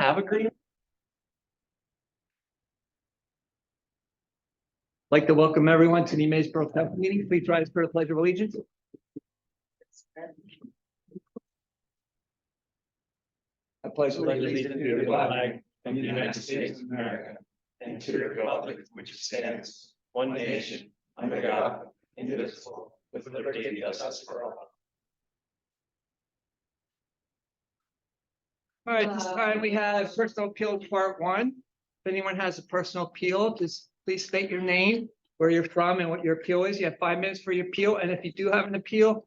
have a green. I'd like to welcome everyone to the Maysboro Council meeting. Please rise for the Pledge of Allegiance. I pledge allegiance to the flag of the United States of America and to the republic which stands one nation under God, indivisible, with liberty and justice for all. All right, this time we have personal appeal part 1. If anyone has a personal appeal, just please state your name, where you're from, and what your appeal is. You have 5 minutes for your appeal, and if you do have an appeal,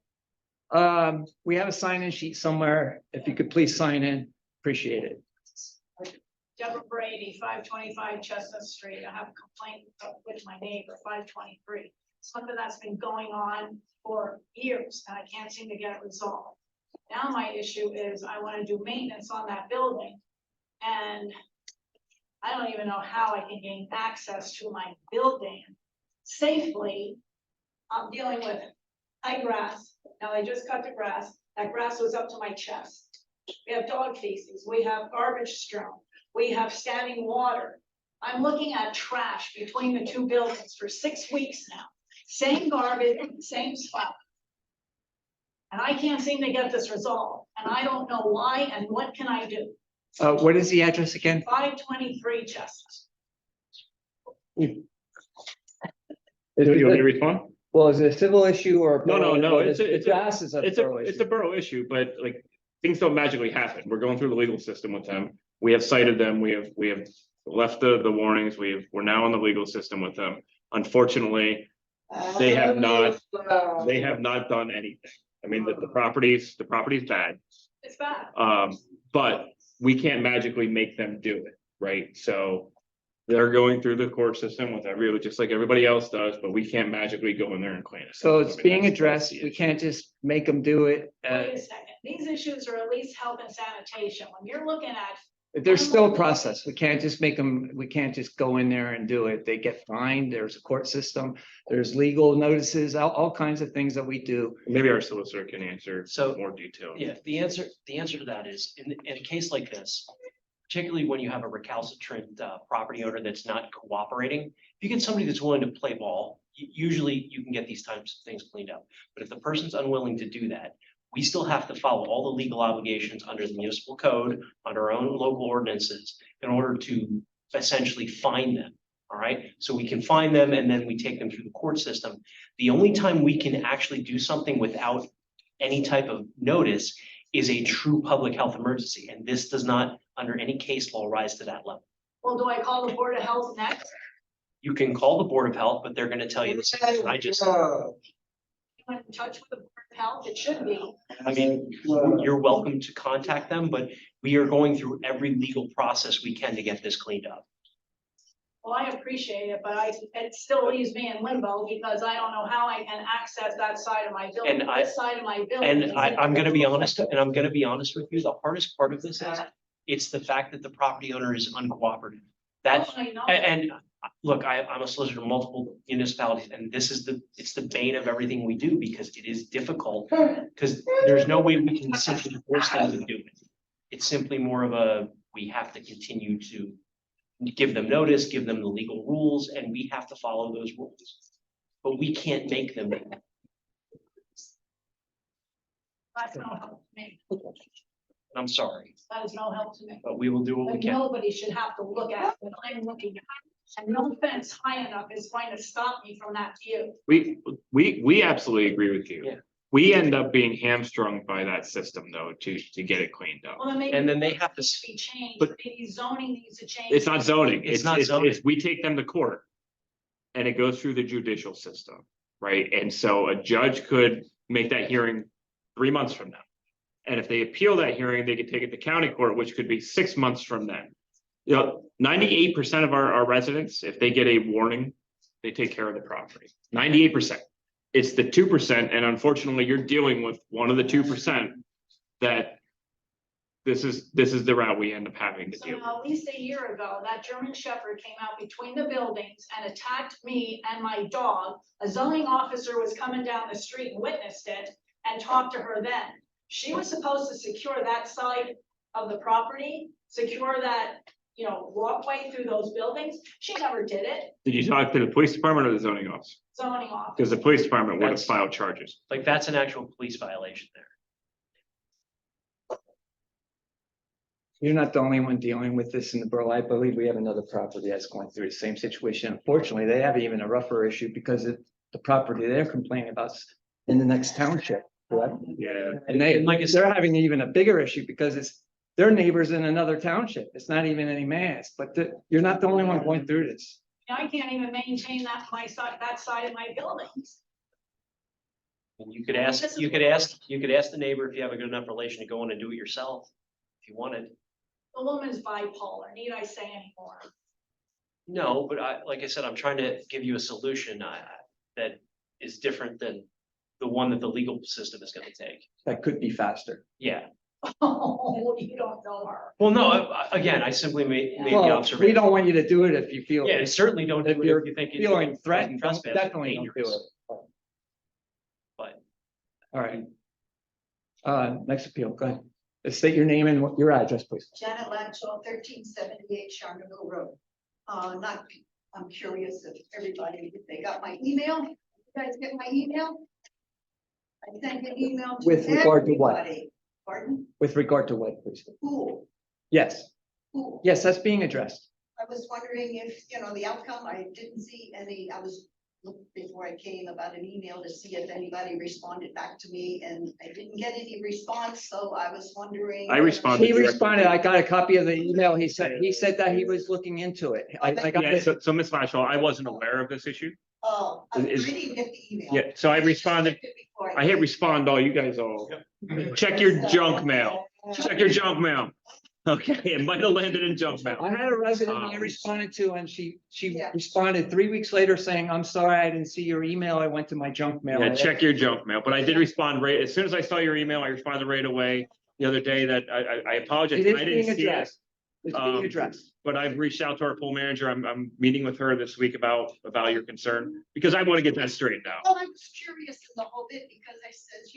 we have a sign-in sheet somewhere. If you could please sign in, appreciate it. Deborah Brady, 525 Chestnut Street. I have a complaint with my neighbor, 523. Something that's been going on for years, and I can't seem to get it resolved. Now my issue is I want to do maintenance on that building, and I don't even know how I can gain access to my building safely. I'm dealing with high grass. Now they just cut the grass. That grass was up to my chest. We have dog feces. We have garbage strewn. We have standing water. I'm looking at trash between the 2 buildings for 6 weeks now. Same garbage, same spot. And I can't seem to get this resolved. And I don't know why, and what can I do? What is the address again? 523 Chestnut. You want me to respond? Well, is it a civil issue or? No. It's It's a borough issue, but like things don't magically happen. We're going through the legal system with them. We have cited them. We have left the warnings. We're now in the legal system with them. Unfortunately, they have not done anything. I mean, the property's bad. It's bad. But we can't magically make them do it, right? So they're going through the court system with just like everybody else does, but we can't magically go in there and clean it. So it's being that's addressed. the We issue. can't just make them do it. Wait a second. These issues are at least health and sanitation. When you're looking at, There's still a process. We can't just make them, we can't just go in there and do it. They get fined. There's a court system. There's legal notices, all kinds of things that we do. Maybe our solicitor can answer So, more detail. Yeah, the answer to that is in a case like this, particularly when you have a recalcitrant property owner that's not cooperating, if you get somebody that's willing to play ball, usually you can get these types of things cleaned up. But if the person's unwilling to do that, we still have to follow all the legal obligations under the municipal code, under our own local ordinances, in order to essentially fine them. All right, so we can fine them and then we take them through the court system. The only time we can actually do something without any type of notice is a true public health emergency. And this does not, under any case law, rise to that level. well, do I call the Board of Health next? You can call the Board of Health, but they're gonna tell you this. I I'm in touch with the Board of Health. It should be. mean, you're welcome to contact them, but we are going through every legal process we can to get this cleaned up. Well, I appreciate it, but it still leaves me in limbo because I don't know how I can access that side of my building. And This side of my building. And is I'm gonna be honest, with you, the hardest part of this is, it's the fact that the property owner is uncooperative. That, I know. and look, I'm a solicitor in multiple municipalities, and it's the bane of everything we do, because it is difficult. Because there's no way we can simply force them to do it. It's simply more of we have to continue to give them notice, give them the legal rules, and we have to follow those rules. But we can't make them. That's no help to me. I'm sorry, That is no help to me. but we will do what we Like, can. nobody should have to look at what I'm looking at. And no fence high enough is going to stop me from that view. We absolutely agree with you. Yeah. We end up being hamstrung by that system though, to get it cleaned up. Well, then maybe. And then they have to needs be changed, But- maybe zoning needs to change. It's not zoning. It's not zoning. We take them to court. And it goes through the judicial system, right? And so a judge could make that hearing 3 months from now. And if they appeal that hearing, they could take it to county court, which could be 6 months from then. 98% of our residents, if they get a warning, they take care of the property. 98%. It's the 2%, and unfortunately, you're dealing with one of the 2% that this is the route we end up having to So deal with. now, at least a year ago, that German Shepherd came out between the buildings and attacked me and my dog. A zoning officer was coming down the street and witnessed it and talked to her then. She was supposed to secure that side of the property secure that, you know, walkway through those buildings. She never did it, Did you talk to the police department or the zoning office? zoning office. Because the police department would have That's- filed charges. Like, that's an actual police violation there. You're not the only one dealing with this in the borough. I believe we have another property that's going through the same situation. Unfortunately, they have even a rougher issue because the property they're complaining about is in the next township, correct? Yeah. And they, And like I said- they're having even a bigger issue because it's their neighbors in another township. It's not even any mass, but you're not the only one going through this. I can't even maintain that, my side, that side of my buildings. And you could ask the neighbor if you have a good enough relation to go in and do it yourself, if you wanted. The woman's bipolar, need I say any more? No, but like I said, I'm trying to give you a solution, that is different than the one that the legal system is gonna take. That could be faster. Yeah, Oh, you don't know her. well, no, again, I simply made the Well, we observation. don't want you to do it if you feel. Yeah, certainly don't do If it you're if you think. it's feeling threatened, don't- trespass, definitely don't do dangerous, it. But All right. Next appeal, go ahead. State your name and your address, please. Janet Laxall, 1378 Charterville Road. I'm curious if everybody, if they got my email, you guys get my email? I sent an email to With regard to what? everybody. Pardon? With regard to what, please? Who? Yes, Who? yes, that's being addressed. I was wondering if, the outcome, I didn't see any, I was looking before I came about an email to see if anybody responded back to me, and I didn't get any response, so I was wondering. I responded. He responded, I got a copy of the email. He said that he was looking into it. I got Yeah, this. so Ms. Flashall, I wasn't aware of this issue. Oh, I Is- didn't get the email. Yeah, so I responded, Before I hit respond all, you guys all. Check your junk mail. Check your junk mail. Okay, it might have landed in junk mail. I had a resident I Um, responded to, and she Yeah. responded 3 weeks later saying, I'm sorry, I didn't see your email. I went to my junk mail. Yeah, check your junk mail, but I did respond right, as soon as I saw your email, I responded right away. The other day that I apologize, It is I being didn't see it. addressed. It's being Um, addressed. But I've reached out to our pool manager. I'm meeting with her this week about your concern, because I want to get that straightened out. Well, I was curious in the whole bit because I says,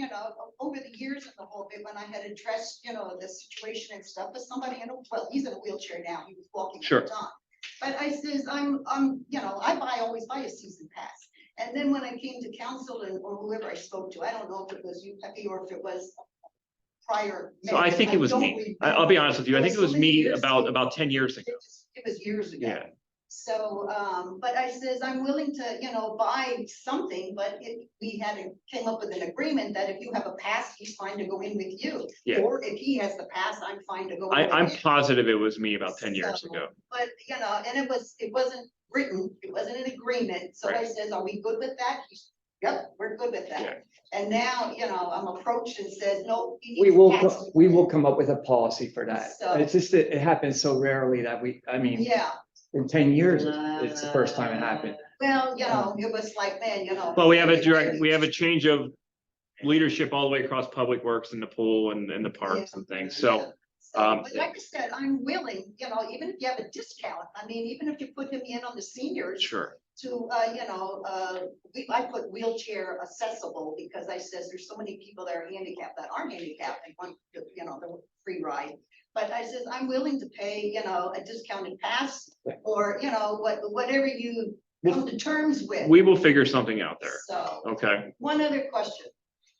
over the years in the whole bit, when I had addressed, the situation and stuff, but somebody, well, he's in a wheelchair now, he was walking Sure. at the time. But I says, always buy a season pass. And then when I came to council or whoever I spoke to, I don't know if it was you, Pepe, or if it was prior. So I think it was don't me. I'll be honest with you. I think it was so many me years ago. about 10 years ago. It was years ago. Yeah. So, but I says, I'm willing to, buy something, but came up with an agreement that if you have a pass, he's fine to go in with you. Yeah. Or if he has the pass, I'm fine to go. in with I'm him. positive it was me about 10 years So, ago. But, and it wasn't written, it wasn't an agreement, so I Right. says, are we good with that? Yep, we're good with Yeah. that. And now, I'm approached and says, no. he We needs will, pass. we will come up with a policy for that. So- It's just, that it happens so rarely that Yeah, in 10 years, it's the first time it happened. well, it was like, man, Well, we have a change of leadership all the way across Public Works and the pool and the parks and things. So, But like I said, I'm willing, even if you have a discount, even if you put him in on the seniors sure. to, I put wheelchair accessible because I says there's so many people that are handicapped that aren't handicapped and want, the free ride. But I says, I'm willing to pay, a discounted pass or, whatever you come to terms with. We will figure something out there. So. Okay. One other question.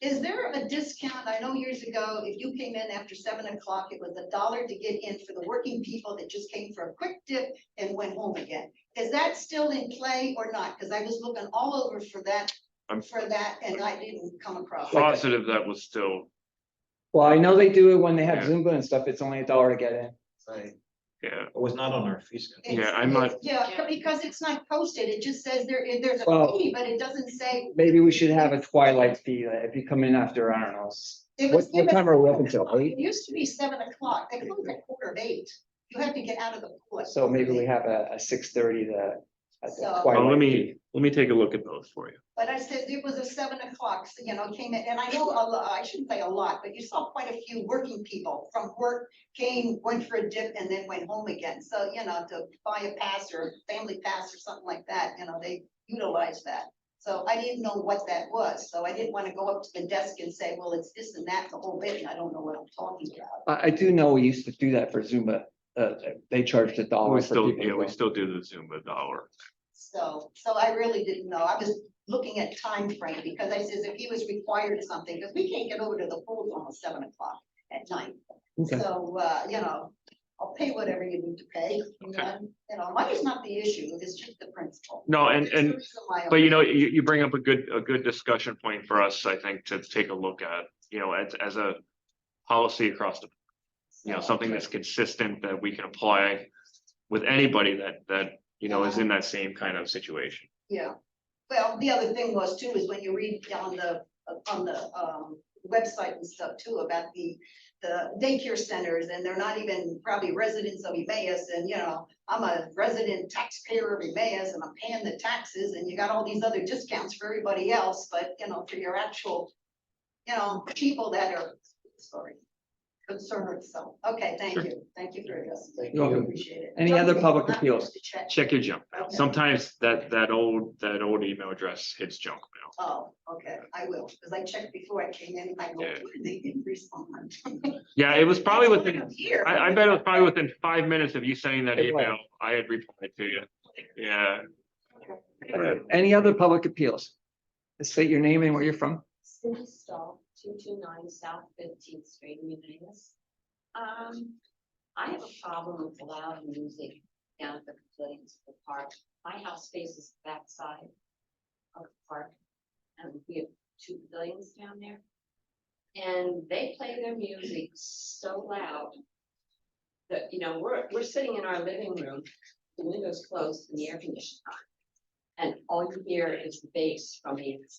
Is there a discount? I know years ago, if you came in after 7 o'clock, it was $1 to get in for the working people that just came for a quick dip and went home again. Is that still in play or not? Because I was looking all over for that, I'm and I didn't come across. it. positive that was still, Well, I know they do it when they have Yeah. Zumba and stuff. It's only $1 to get in. Right. yeah. It was not on our fee schedule. It's- Yeah, I'm not- Yeah, because it's not posted. It just says there's a Well- fee, but it doesn't say. Maybe we should have a twilight fee that if you come in after, I don't know. It What, was what time are we open till? It 8? used to be 7 o'clock. They closed at 7:45. You have to get out of the pool. at So maybe we 7:45. have a 6:30 to. a So- Well, twilight fee. let me take a look at those for you. But I said it was a 7 o'clock, so, came in, and I know I shouldn't say a lot, but you saw quite a few working people from work came, went for a dip and then went home again. So, to buy a pass or a family pass or something like that, they utilize that. So I didn't know what that was. So I didn't want to go up to the desk and say, well, it's this and that, the whole bit, and I don't know what I'm talking about. I do know we used to do that for Zumba they charged $1 We for still, people to yeah, we go. still do the Zoom $1. So I really didn't know. I was looking at time frame because I says if he was required something, because we can't get over to the pool almost 7 o'clock at night. Okay. So, you know, I'll pay whatever you need to pay. You know, money's not the issue, it's just the principle. No, It's the and, reason why I'm- but you know, you bring up a good discussion point for us, I think, to take a look at, you know, as a policy across the, you know, something that's consistent that we can apply with anybody that, you know, is in that same kind of situation. Yeah, well, the other thing was too, is when you read on the website and stuff too, about the daycare centers, and they're not even probably residents of Emmaus, and you know, I'm a resident taxpayer of Emmaus, and I'm paying the taxes, and you got all these other discounts for everybody else, but you know, for your actual, you know, people that are, sorry, concerned, so, okay, thank you for this. You're welcome. Appreciate it. Any other public Not appeals? to check. Check your junk mail. Okay. Sometimes that old email address hits junk mail. Oh, okay, I will, because I checked before I came in, I go, Yeah. "Where did they didn't respond?" Yeah, it was probably That's why within, I'm here. I bet it was probably within 5 minutes of you sending that It was. email, I had replied to you. Yeah. Any other public appeals? State your name and where you're from. Cindy Stahl, 229 South 15th Street, New Vegas. I have a problem with loud music down at the pavilions of the park. My house faces the backside of the park, and we have 2 pavilions down there. And they play their music so loud that, you know, we're sitting in our living room, the windows closed and the air conditioning on. And all you hear is the bass from the huge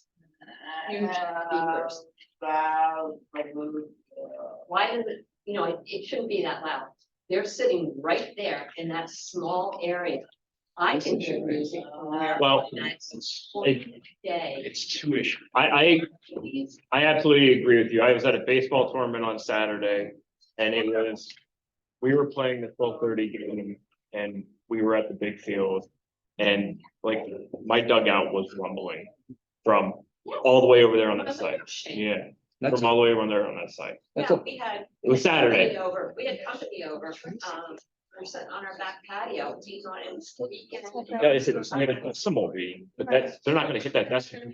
speakers. Why does it, you know, it shouldn't be that loud. They're sitting right there in that small area. I can hear music from there. Well, That's it- day. It's 2 ish. I absolutely agree with you. I was at a baseball tournament on Saturday and it was, we were playing the 12:30 game and we were at the big field. And like my dugout was rumbling from all the way over there on that side. Yeah, That's, from all the way around there on that side. that's Yeah, a, we had. It was Saturday. We had company over, we're sitting on our back patio, he's on it. Yeah, it's a decimal reading, but they're not gonna hit that decimal.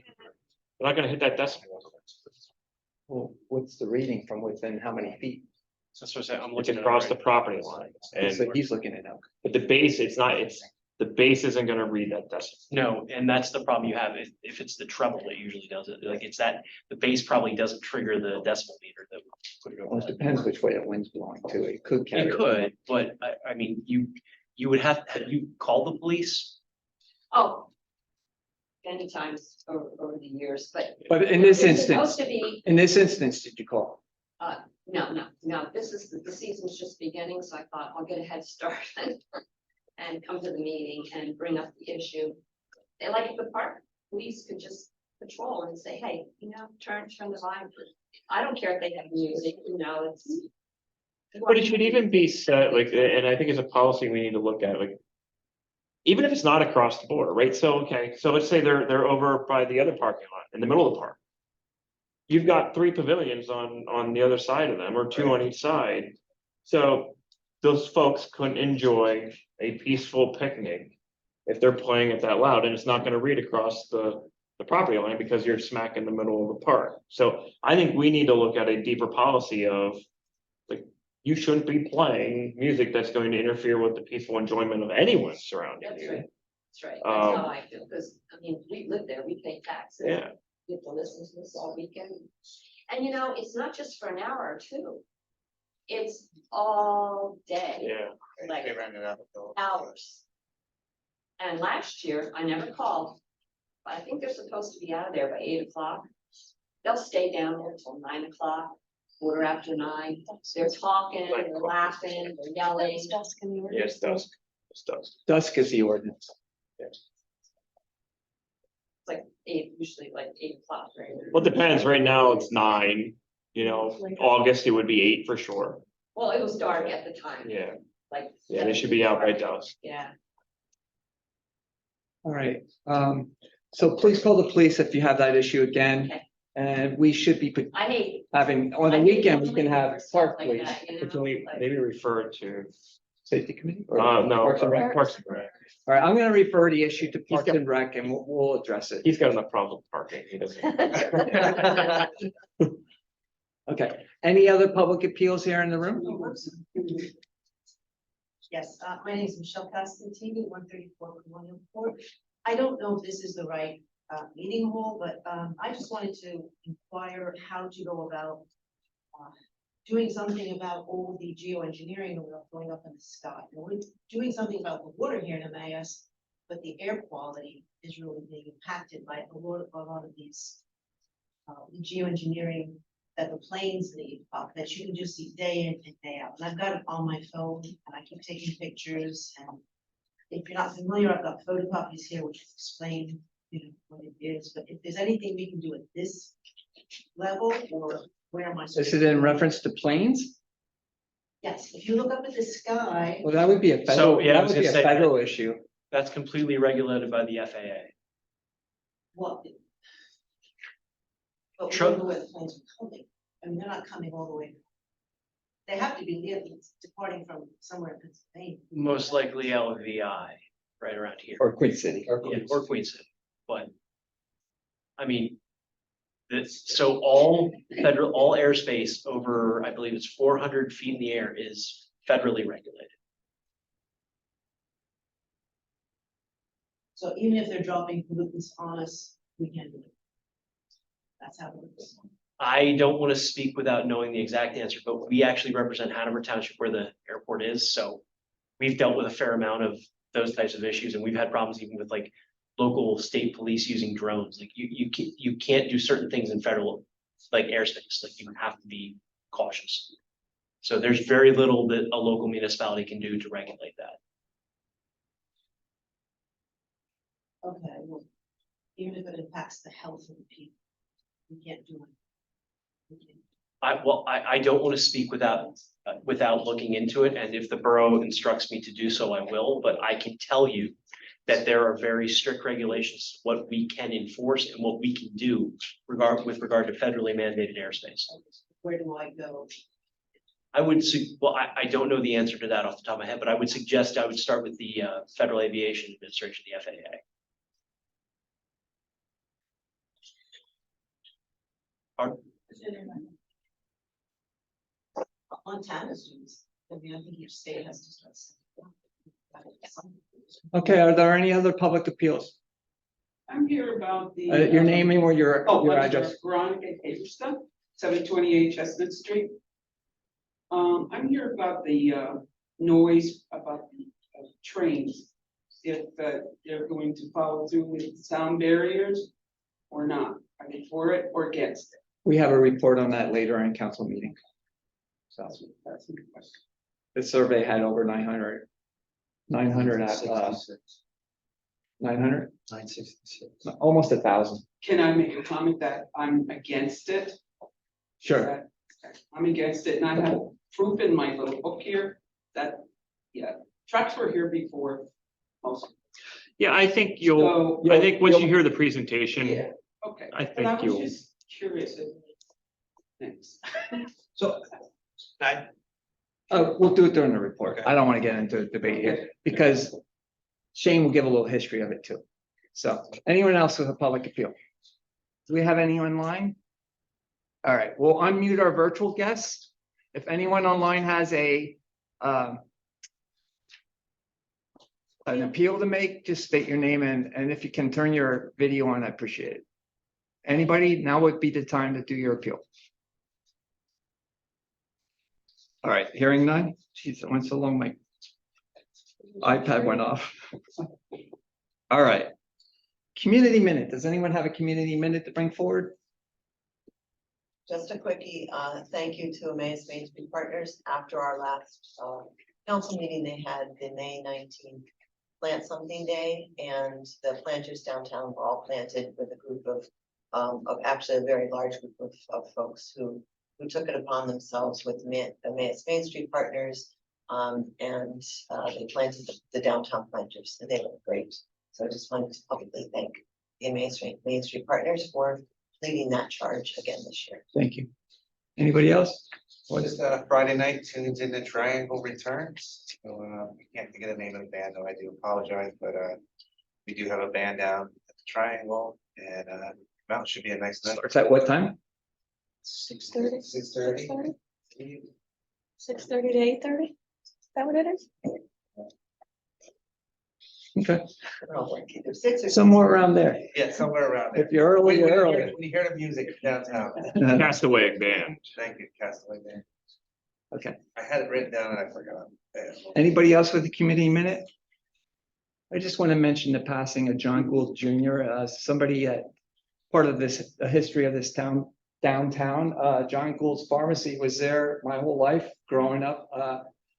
They're not gonna hit that decimal. well, what's the reading from within how many feet? So that's what I said, I'm It's looking. at it across right the now. property line. And, So he's looking it up. but the base, the base isn't gonna read that decimal. No, and that's the problem you have. If it's the treble, it usually does it. Like it's that, the base probably doesn't trigger the decimal meter that would put it Well, over. it that. depends which way the wind's blowing too. It could carry. It could, but I mean, you would have you called the police? Oh. Many times over the years, but. But in this it's instance, Supposed to be, in this instance, did you call? no, this is, the season's just beginning, so I thought I'll get a head start. And come to the meeting and bring up the issue. They like the park, police could just patrol and say, hey, you know, turn the volume. I don't care if they have music, you know, it's. But it should even be set, like, and I think it's a policy we need to look at, like. Even if it's not across the border, right? So, okay, so let's say they're over by the other parking lot in the middle of the park. You've got 3 pavilions on the other side of them, or 2 on each side. So those folks couldn't enjoy a peaceful picnic if they're playing it that loud, and it's not gonna read across the property line because you're smack in the middle of the park. So I think we need to look at a deeper policy of, like, you shouldn't be playing music that's going to interfere with the peaceful enjoyment of anyone surrounding That's you. right, that's right, that's how Um, I feel, because, I mean, we live there, we pay taxes. Yeah, You have to listen to this all weekend. And you know, it's not just for an hour or 2. It's all day. yeah. Like hours. And last year, I never called, but I think they're supposed to be out of there by 8 o'clock. They'll stay down there till 9 o'clock, 9:15. They're talking, they're laughing, they're yelling. Yes, dusk. It's dusk. Dusk is the ordinance. It's like 8, usually like 8 o'clock, right? Well, it depends. Right now it's 9, you know, August it would be 8 for sure. Well, it was dark at the time, Yeah, like. yeah, they should be out by dusk. Yeah. All right, so please call the police if you have that issue again. Okay. And we should be I hate. having, on I the hate weekend, we going can have for stuff park like police. that, you know, But can we like- maybe refer to Safety Committee? or No, Parks and Rec? Parks and Rec. All right, I'm gonna refer the issue to Parks and Rec and we'll address it. He's got enough problems with parking. He doesn't. Okay, any other public appeals here in the room? Yes, my name is Michelle Costantini, 134 Colonial Court. I don't know if this is the right meeting hall, but I just wanted to inquire how to go about doing something about all the geoengineering going up in the sky. And we're doing something about the water here in Emmaus, but the air quality is really being impacted by a lot of these geoengineering that the planes need, that you can just see day in and day out. And I've got it on my phone and I keep taking pictures, and if you're not familiar, I've got photocopies here which explain, what it is, but if there's anything we can do at this level, or where am I? This is in reference to planes? Yes, if you look up at the sky, Well, that would be a So, federal, yeah, I that was would be a gonna say- federal issue. That's completely regulated by the FAA. what? But we Sure. don't know where the planes are coming. I mean, they're not coming all the way. They have to be near, departing from somewhere in Pennsylvania. Most likely LVI, right around here. Or Queen City. Yeah, or Queen City, but. I mean. So all airspace over, I believe it's 400 feet in the air is federally regulated. So even if they're dropping pollutants on us, we can do it. That's how it works. I don't want to speak without knowing the exact answer, but we actually represent Hanover Township where the airport is, so. We've dealt with a fair amount of those types of issues, and we've had problems even with like local state police using drones. Like you can't do certain things in federal, like airspace, like you have to be cautious. So there's very little that a local municipality can do to regulate that. Okay, well, even if it impacts the health of the people, we can't do it. We can't. I don't want to speak without looking into it, and if the borough instructs me to do so, I will, but I can tell you that there are very strict regulations, what we can enforce and what we can do with regard to federally mandated airspace. Where do I go? I don't know the answer to that off the top of my head, but I would suggest I would start with the Federal Aviation Administration, the FAA. Montana's doing, I mean, I think each state has to start. Okay, are there any other public appeals? I'm here about the. Your name and where your Oh, I'm address? Veronica Haverstuff, 728 Chestnut Street. I'm here about the noise about the trains. If they're going to follow through with sound barriers or not. Are they for it or against it? We have a report on that later in council meeting. So That's my question. the survey had over 900. 900 at 900, 966. almost 1,000. Can I make a comment that I'm against it? Sure. I'm against it, and I have proof in my little book here that, yeah, trucks were here before most. Yeah, I think So, I think once you hear the presentation, yeah, okay. I But I think was you'll. just curious. Thanks. So, We'll do it during the report. I don't want to get into a debate here because Shane will give a little history of it too. So anyone else with a public appeal? Do we have anyone online? All right, we'll unmute our virtual guests. If anyone online has an appeal to make, just state your name and if you can turn your video on, I appreciate it. Anybody, now would be the time to do your appeal. All right, hearing none. Jeez, it went so long, my iPad went off. All right. Community minute. Does anyone have a community minute to bring forward? Just a quickie, thank you to Emmaus Main Street Partners. After our last council meeting, they had the May 19th Plant Something Day, and the planters downtown were all planted with a group of actually a very large group of folks who took it upon themselves with Emmaus Main Street Partners, and they planted the downtown planters, and they look great. So I just wanted to publicly thank the Emmaus Main Street Partners for leading that charge again this year. Thank you. Anybody else? Just Friday night, Tunes in the Triangle returns. So I can't think of the name of the band, though. I do apologize, but we do have a band down at the Triangle, and Mountain should be a nice night. Starts at what time? 6:30. 6:30. 6:30 to 8:30? Is that what it is? Okay, Either 6 or. somewhere around there. Yeah, somewhere around there. If you're early, When you're you hear- early. when you hear the music downtown. Castaway Band. Thank you, Castaway Band. Okay, I had it written down and I forgot. anybody else with the committee minute? I just want to mention the passing of John Gould Jr., somebody part of this, the history of this town, downtown. John Gould's Pharmacy was there my whole life growing up.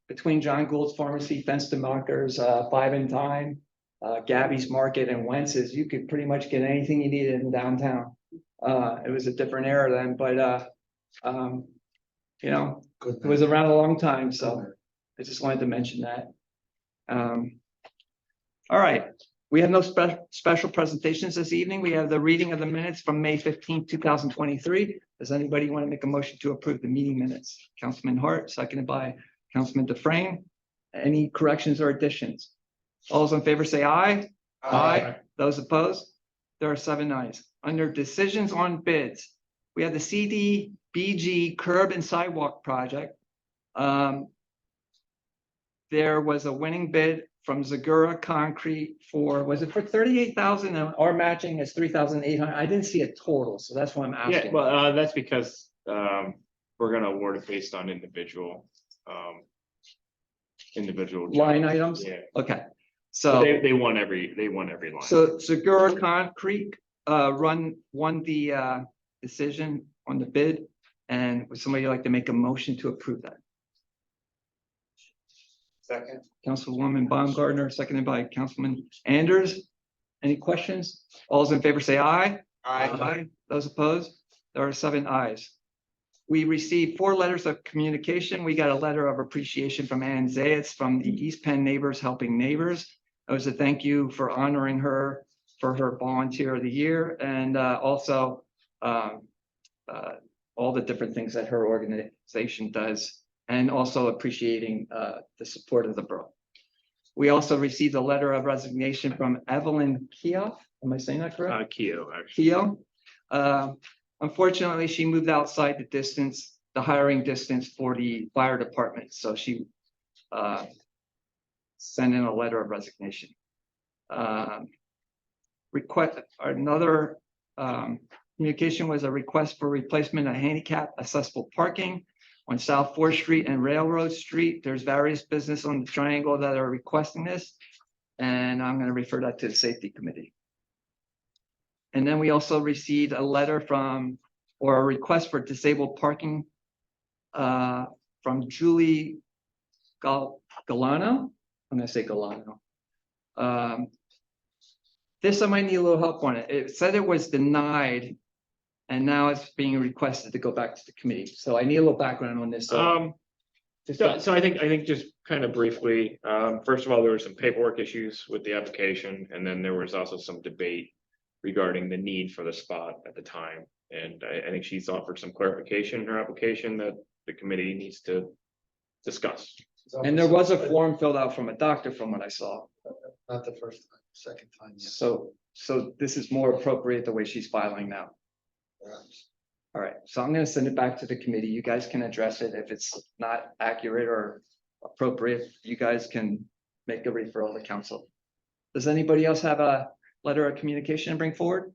Between John Gould's Pharmacy, Fenstermacher's, Five and Time, Gabby's Market and Wentz's, you could pretty much get anything you needed in downtown. It was a different era then, but you know, it was around a long time, so I just wanted to mention that. All right, we have no special presentations this evening. We have the reading of the minutes from May 15th, 2023. Does anybody want to make a motion to approve the meeting minutes? Councilman Hart, seconded by Councilman Dufresne. Any corrections or additions? All those in favor say aye. Aye. Those opposed? There are 7 ayes. Under decisions on bids, we have the CDBG curb and sidewalk project. There was a winning bid from Zagura Concrete for, was it for 38,000? And our matching is 3,800. I didn't see a total, so that's why I'm Yeah, asking. well, that's because we're gonna award it based on individual. Individual. Line jobs. items? Yeah, Okay, so so, they won every line. so Zagura Concrete won the decision on the bid. And would somebody like to make a motion to approve that? Second. Councilwoman Baumgartner, seconded by Councilman Anders. Any questions? All those in favor say aye. Aye. Those opposed? There are 7 ayes. We received 4 letters of communication. We got a letter of appreciation from Ann Zayats from the East Penn Neighbors Helping Neighbors. It was a thank you for honoring her for her volunteer of the year and also all the different things that her organization does and also appreciating the support of the borough. We also received a letter of resignation from Evelyn Keough. Am I saying that correct? Keo, actually. Keough. Unfortunately, she moved outside the distance, the hiring distance for the fire department, so she sent in a letter of resignation. Request, another communication was a request for replacement of handicap accessible parking on South 4th Street and Railroad Street. There's various business on the triangle that are requesting this, and I'm going to refer that to the safety committee. And then we also received a letter from, or a request for disabled parking from Julie Galano. I'm gonna say Galano. This I might need a little help on it. It said it was denied, and now it's being requested to go back to the committee. So I need a little background on this. So I think just kind of briefly, first of all, there were some paperwork issues with the application, and then there was also some debate regarding the need for the spot at the time. And I think she's offered some clarification in her application that the committee needs to discuss. And there was a form filled out from a doctor from what I saw. Not the first time, second time, yes. So this is more appropriate the way she's filing now. All right, so I'm gonna send it back to the committee. You guys can address it. If it's not accurate or appropriate, you guys can make a referral to council. Does anybody else have a letter of communication to bring forward?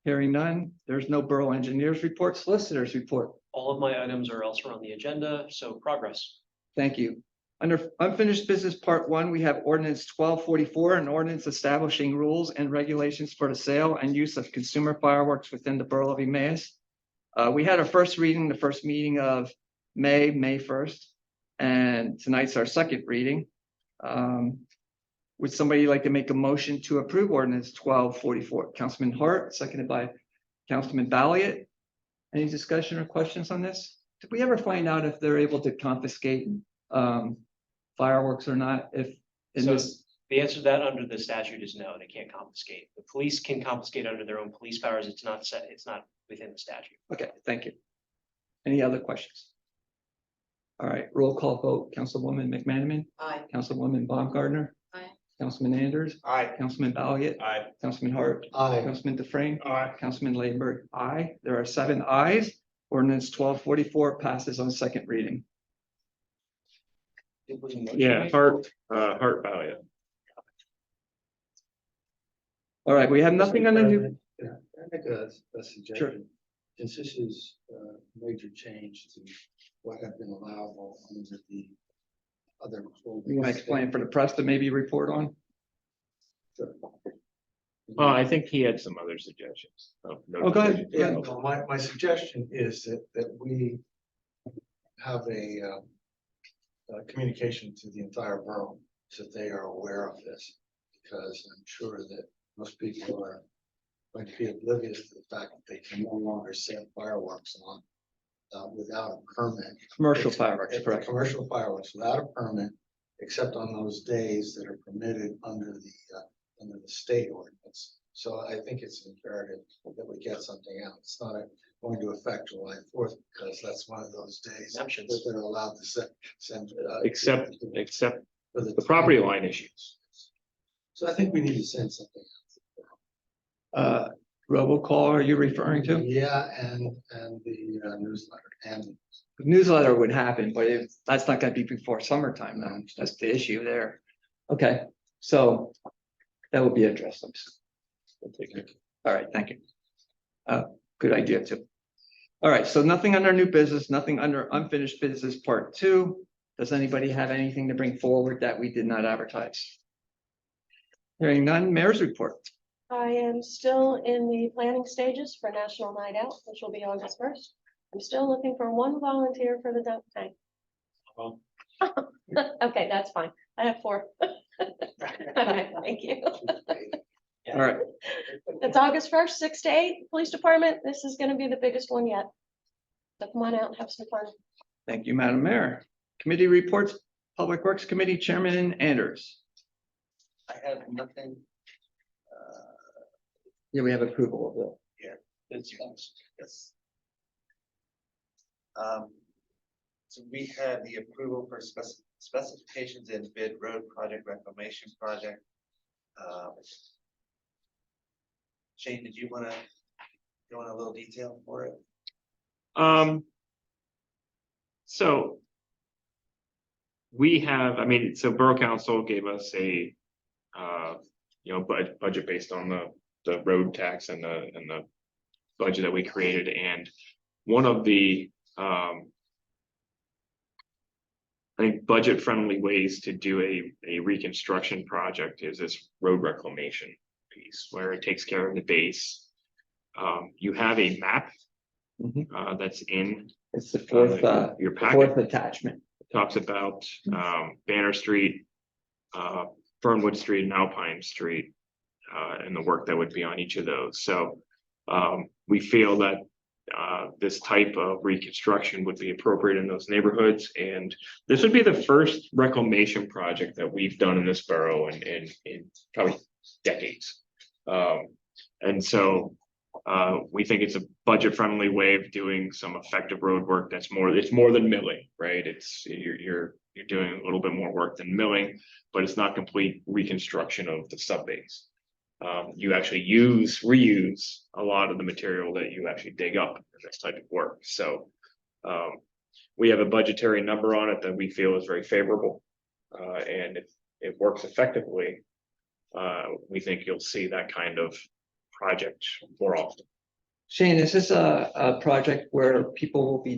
Hearing none, there's no borough engineers report, solicitors report. All of my items are elsewhere on the agenda, so progress. Thank you. Under unfinished business part 1, we have ordinance 1244, an ordinance establishing rules and regulations for the sale and use of consumer fireworks within the borough of Emmaus. We had our first reading, the first meeting of May 1st, and tonight's our second reading. Would somebody like to make a motion to approve ordinance 1244? Councilman Hart, seconded by Councilman Balliet. Any discussion or questions on this? Did we ever find out if they're able to confiscate fireworks or not? If in So this, the answer to that under the statute is no, they can't confiscate. The police can confiscate under their own police powers. It's not set, it's not within the statute. okay, thank you. Any other questions? All right, roll call vote. Councilwoman McManaman, Aye. Councilwoman Baumgartner. Aye. Councilman Anders, Aye. Councilman Balliet, Aye. Councilman Hart, Aye. Councilman Dufrain, Aye. Councilman Layberg, aye. There are 7 ayes. Ordinance 1244 passes on second reading. Yeah, Hart Valiant. All right, we have nothing on the new. Yeah, I make a suggestion, since this is a major change to what had been allowable under the other. You want to explain for the press to maybe report on? Well, I think he had some other suggestions. Oh, go ahead. Yeah, no, my suggestion is that we have a communication to the entire borough so that they are aware of this. Because I'm sure that most people are going to be oblivious to the fact that they can no longer set fireworks on without a permit. Commercial fireworks, It's correct? commercial fireworks without a permit, except on those days that are permitted under the state ordinance. So I think it's imperative that we get something out. It's not going to affect July 4th because that's one of those days that Exemptions. they're allowed to send. Except for the property line issues. So I think we need to send something. Robocall, are you referring to? Yeah, and the newsletter and. Newsletter would happen, but that's not gonna be before summertime, though. That's the issue there. Okay, so that will be addressed. All right, thank you. Good idea too. All right, so nothing under new business, nothing under unfinished business part 2. Does anybody have anything to bring forward that we did not advertise? Hearing none, mayor's report. I am still in the planning stages for National Night Out, which will be August 1st. I'm still looking for 1 volunteer for the dump tank. Well. Okay, that's fine. I have 4. Okay, thank you. All right, It's August 1st, 6 to 8, police department. This is gonna be the biggest one yet. So come on out and have some fun. thank you, Madam Mayor. Committee reports, Public Works Committee Chairman Anders. I have nothing. Yeah, we have approval of the. Yes. So we had the approval for specifications in bid road project reclamation project. Shane, did you wanna go in a little detail for it? So. We have, so Borough Council gave us a, budget based on the road tax and the budget that we created, and one of the, I think budget-friendly ways to do a reconstruction project is this road reclamation piece, where it takes care of the base. You have a map Mhm. that's in It's the fourth, your the packet. fourth attachment. Talks about Banner Street, Fernwood Street and Alpine Street, and the work that would be on each of those. So we feel that this type of reconstruction would be appropriate in those neighborhoods, and this would be the first reclamation project that we've done in this borough in probably decades. And so we think it's a budget-friendly way of doing some effective road work. It's more than milling, right? You're doing a little bit more work than milling, but it's not complete reconstruction of the subbase. You actually reuse a lot of the material that you actually dig up in this type of work. So we have a budgetary number on it that we feel is very favorable. And if it works effectively, we think you'll see that kind of project more often. Shane, is this a project where people will be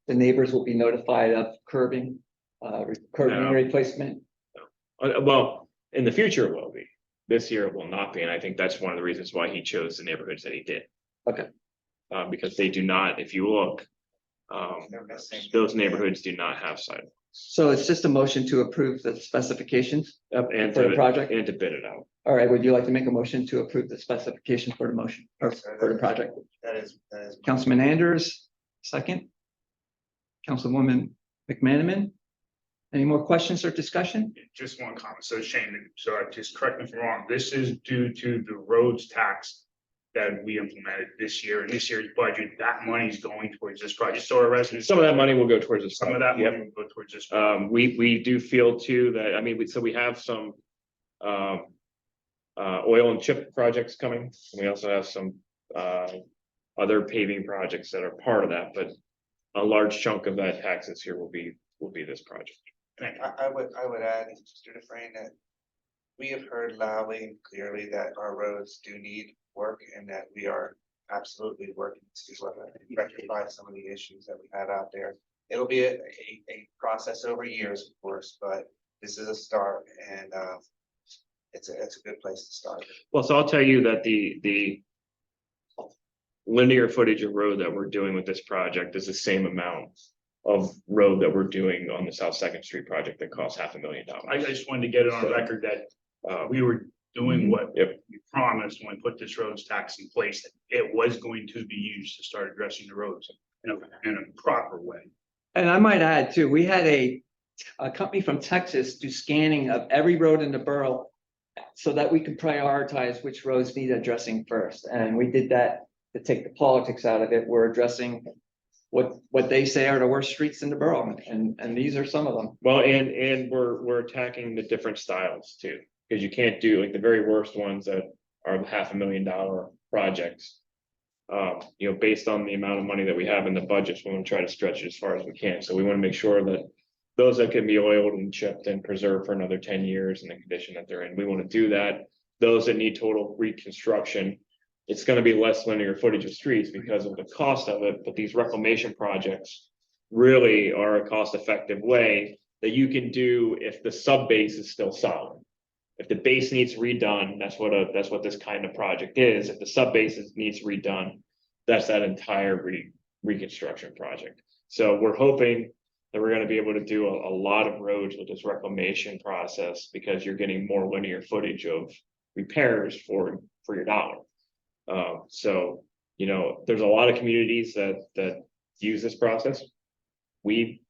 the neighbors will be notified of curbing No. replacement? Well, in the future it will be. This year it will not be, and I think that's one of the reasons why he chose the neighborhoods that he did. Okay. Because they do not, if you look, They're missing. those neighborhoods do not have sidewalks. So it's just a motion to approve the specifications And for the to, project? and to bid it out. All right, would you like to make a motion to approve the specifications for the motion or for the project? That is. Councilman Anders, second. Councilwoman McManaman. Any more questions or discussion? Just one comment. So Shane, so just correct me if I'm wrong. This is due to the roads tax that we implemented this year, and this year's budget, that money's going towards this project, so our residents. Some of that money will go towards this. Some of that Yep. money will go towards this. We do feel too that, I mean, so we have some oil and chip projects coming. We also have some other paving projects that are part of that, but a large chunk of that tax this year will be this project. I would add, Mr. Dufresne, that we have heard loudly and clearly that our roads do need work and that we are absolutely working to rectify some of the issues that we have out there. It'll be a process over years, of course, but this is a start and it's a good place to start. Well, so I'll tell you that the linear footage of road that we're doing with this project is the same amount of road that we're doing on the South Second Street project that costs $500,000. I just wanted to get it on record that we were doing what we promised when we put this roads tax in place, that it was going to be used to start addressing the roads in a proper way. And I might add too, we had a company from Texas do scanning of every road in the borough so that we could prioritize which roads need addressing first. And we did that to take the politics out of it. We're addressing what they say are the worst streets in the borough, and these are some of them. Well, and we're attacking the different styles too, because you can't do like the very worst ones that are $500,000 projects. Based on the amount of money that we have in the budgets, we want to try to stretch it as far as we can. So we want to make sure that those that can be oiled and chipped and preserved for another 10 years in the condition that they're in, we want to do that. Those that need total reconstruction, it's going to be less linear footage of streets because of the cost of it, but these reclamation projects really are a cost-effective way that you can do if the sub base is still solid. If the base needs redone, that's what this kind of project is. If the sub base needs redone, that's that entire reconstruction project. So we're hoping that we're going to be able to do a lot of roads with this reclamation process because you're getting more linear footage of repairs for your dollar. There's a lot of communities that use this process. We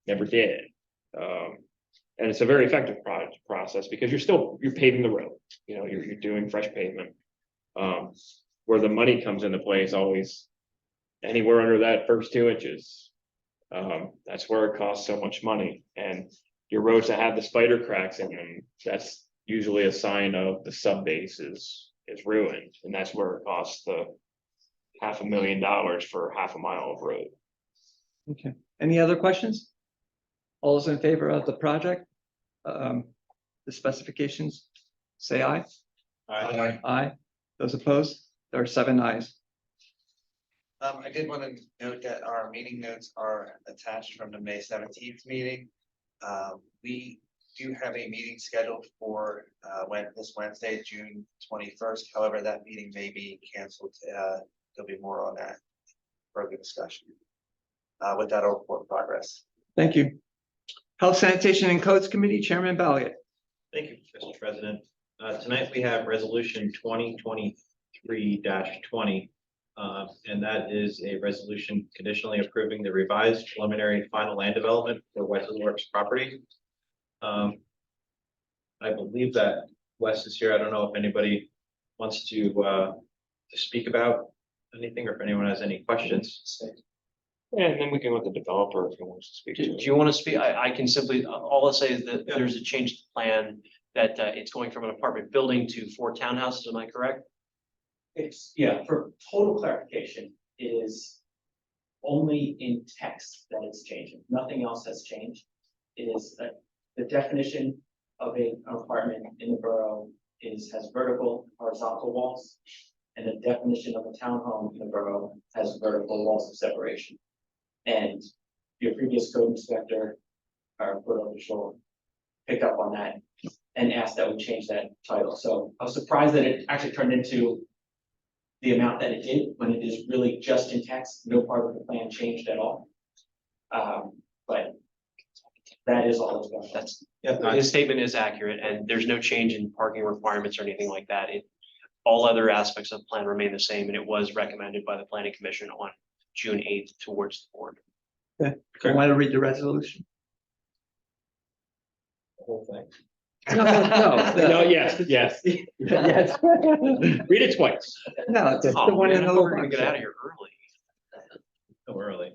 never did. And it's a very effective process because you're paving the road, you're doing fresh pavement. Where the money comes into play is always anywhere under that first 2 inches. That's where it costs so much money, and your roads that have the spider cracks in them, that's usually a sign of the sub base is ruined, and that's where it costs the $500,000 for half a mile of road. Okay, any other questions? All those in favor of the project? The specifications, say aye. Aye. Aye. Those opposed? There are 7 ayes. I did want to note that our meeting notes are attached from the May 17th meeting. We do have a meeting scheduled for this Wednesday, June 21st. However, that meeting may be canceled. There'll be more on that further discussion. With that, I'll report progress. Thank you. Health, Sanitation and Codes Committee, Chairman Balliet. Thank you, Mr. President. Tonight we have resolution 2023-20. And that is a resolution conditionally approving the revised preliminary final land development for Wesley Works property. I believe that Wes is here. I don't know if anybody wants to speak about anything or if anyone has any questions. Yeah, and then we can let the developer if he wants to speak. Do you want to speak? I can simply, all I'll say is that there's a change to plan that it's going from an apartment building to 4 townhouses. Am I correct? For total clarification, it is only in text that it's changing. Nothing else has changed. It is the definition of an apartment in the borough has vertical, horizontal walls. And the definition of a townhome in the borough has vertical walls of separation. And your previous code inspector, our code official, picked up on that and asked that we change that title. So I was surprised that it actually turned into the amount that it did, when it is really just in text. No part of the plan changed at all. But that is all that's going on. His statement is accurate, and there's no change in parking requirements or anything like that. All other aspects of the plan remain the same, and it was recommended by the planning commission on June 8th towards the board. Okay, I want to read the resolution. The whole thing. No, yes, yes. Yes. Read it twice. No, it's the Oh, one man, in I the thought we were gonna little. get out of here early. So early.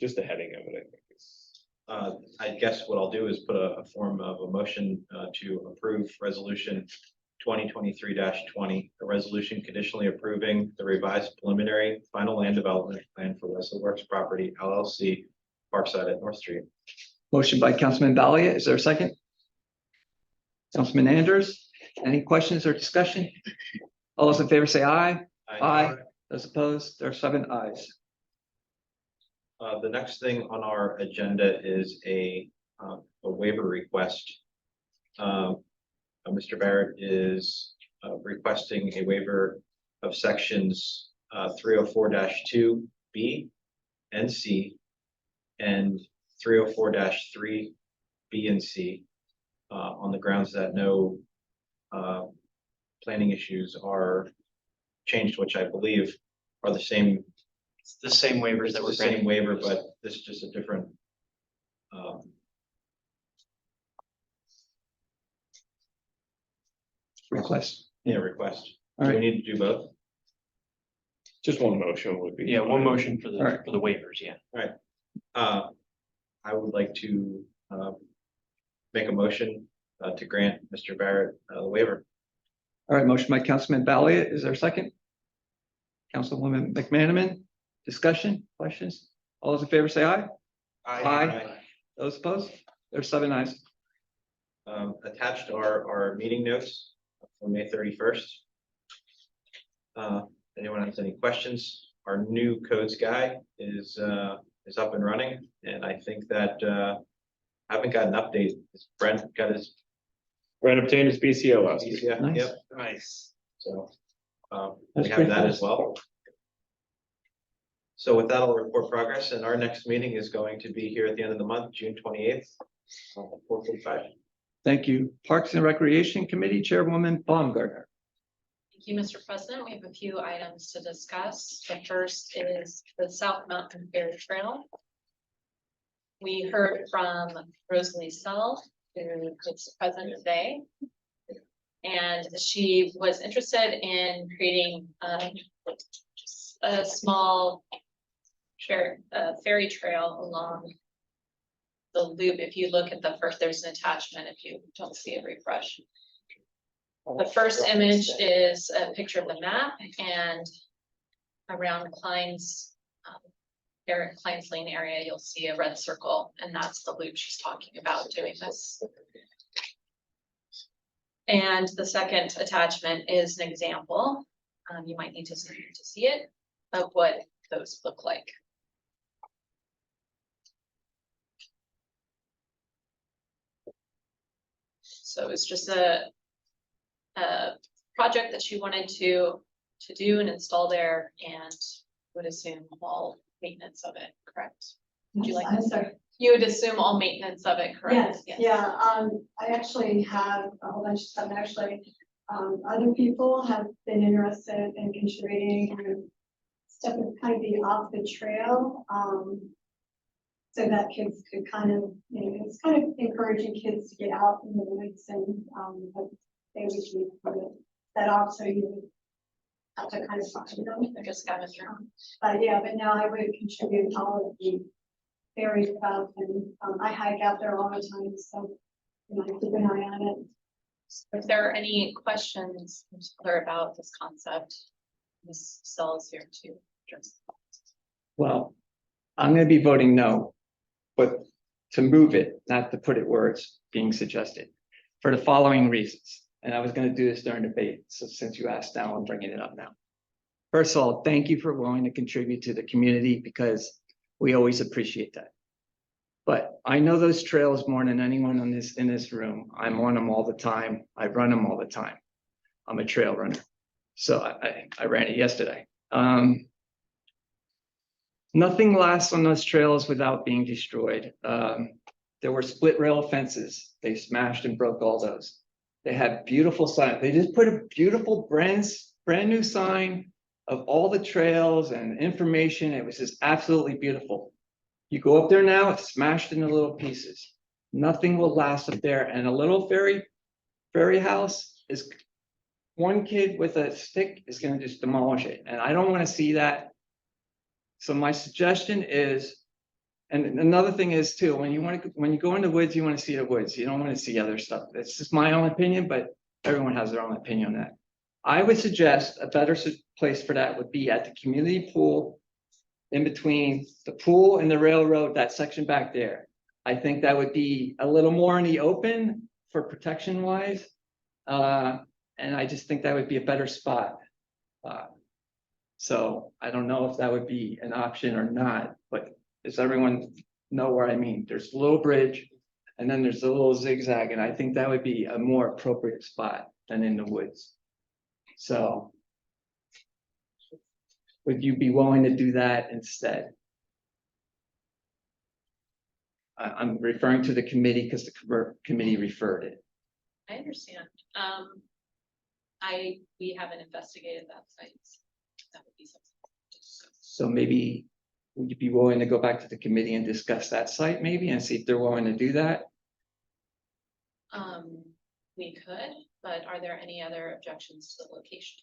Just the heading of it, I think is. I guess what I'll do is put a form of a motion to approve resolution 2023-20, a resolution conditionally approving the revised preliminary final land development plan for Wesley Works Property LLC, Parkside at North Street. Motion by Councilman Ballia. Is there a second? Councilman Anders, any questions or discussion? All those in favor say aye. Aye. Those opposed, there are 7 ayes. The next thing on our agenda is a waiver request. Mr. Barrett is requesting a waiver of sections 304-2B and C and 304-3 B and C on the grounds that no planning issues are changed, which I believe are the same. It's the same waivers that It's were the same granted. waiver, but this is just a different. Request. Request. All Do we right. need to do both? Just one motion would be. Yeah, one motion for All right. the waivers, yeah. I would like to make a motion to grant Mr. Barrett the waiver. All right, motion by Councilman Ballia. Is there a second? Councilwoman McManaman, discussion, questions? All those in favor say aye. Aye. Those opposed? There's 7 ayes. Attached are our meeting notes from May 31st. Anyone has any questions? Our new codes guy is up and running, and I think that I haven't got an update. Brent got his. Brent obtained his BCO last week. Yeah, Nice. yep. Nice. So That's we have pretty that as fast. well. So with that, I'll report progress, and our next meeting is going to be here at the end of the month, June 28th, 4:45. Thank you. Parks and Recreation Committee Chairwoman Baumgartner. Thank you, Mr. President. We have a few items to discuss. The first is the South Mountain Fair Trail. We heard from Rosalie Sell, who is present today. And she was interested in creating a small ferry trail along the loop. If you look at the first, there's an attachment. If you don't see it, refresh. The first image is a picture of the map, and around Klein's Lane area, you'll see a red circle, and that's the loop she's talking about doing this. And the second attachment is an example. You might need to see it, of what those look like. So it's just a project that she wanted to do and install there, and would assume all maintenance of it, correct? Would you like? I'm sorry. You would assume all maintenance of it, correct? Yes, yeah, I actually have a whole bunch of stuff, actually. Other people have been interested in contributing stuff that kind of be off the trail. So that kids could kind of, it's kind of encouraging kids to get out in the woods and, but they would be that off, so you would have to kind of talk to them. They're just kind of through. But yeah, but now I would contribute all of the ferry stuff, and I hike out there all the time, so I keep an eye on it. If there are any questions about this concept, Ms. Sell is here to address. Well, I'm gonna be voting no, but to move it, not to put it where it's being suggested, for the following reasons. And I was gonna do this during debate, so since you asked now, I'm bringing it up now. First of all, thank you for willing to contribute to the community, because we always appreciate that. But I know those trails more than anyone in this room. I'm on them all the time. I run them all the time. I'm a trail runner. So I ran it yesterday. Nothing lasts on those trails without being destroyed. There were split rail fences. They smashed and broke all those. They had beautiful signs. They just put a beautiful brand new sign of all the trails and information. It was just absolutely beautiful. You go up there now, it's smashed into little pieces. Nothing will last up there, and a little fairy house is. One kid with a stick is gonna just demolish it, and I don't wanna see that. So my suggestion is, and another thing is too, when you go in the woods, you wanna see the woods, you don't wanna see other stuff. It's just my own opinion, but everyone has their own opinion on that. I would suggest a better place for that would be at the community pool. In between the pool and the railroad, that section back there. I think that would be a little more in the open for protection wise. And I just think that would be a better spot. So I don't know if that would be an option or not, but does everyone know where I mean? There's a little bridge and then there's a little zigzag, and I think that would be a more appropriate spot than in the woods. So would you be willing to do that instead? I'm referring to the committee because the committee referred it. I understand. We haven't investigated that site. That would be something to discuss. So maybe, would you be willing to go back to the committee and discuss that site maybe and see if they're willing to do that? We could, but are there any other objections to the location?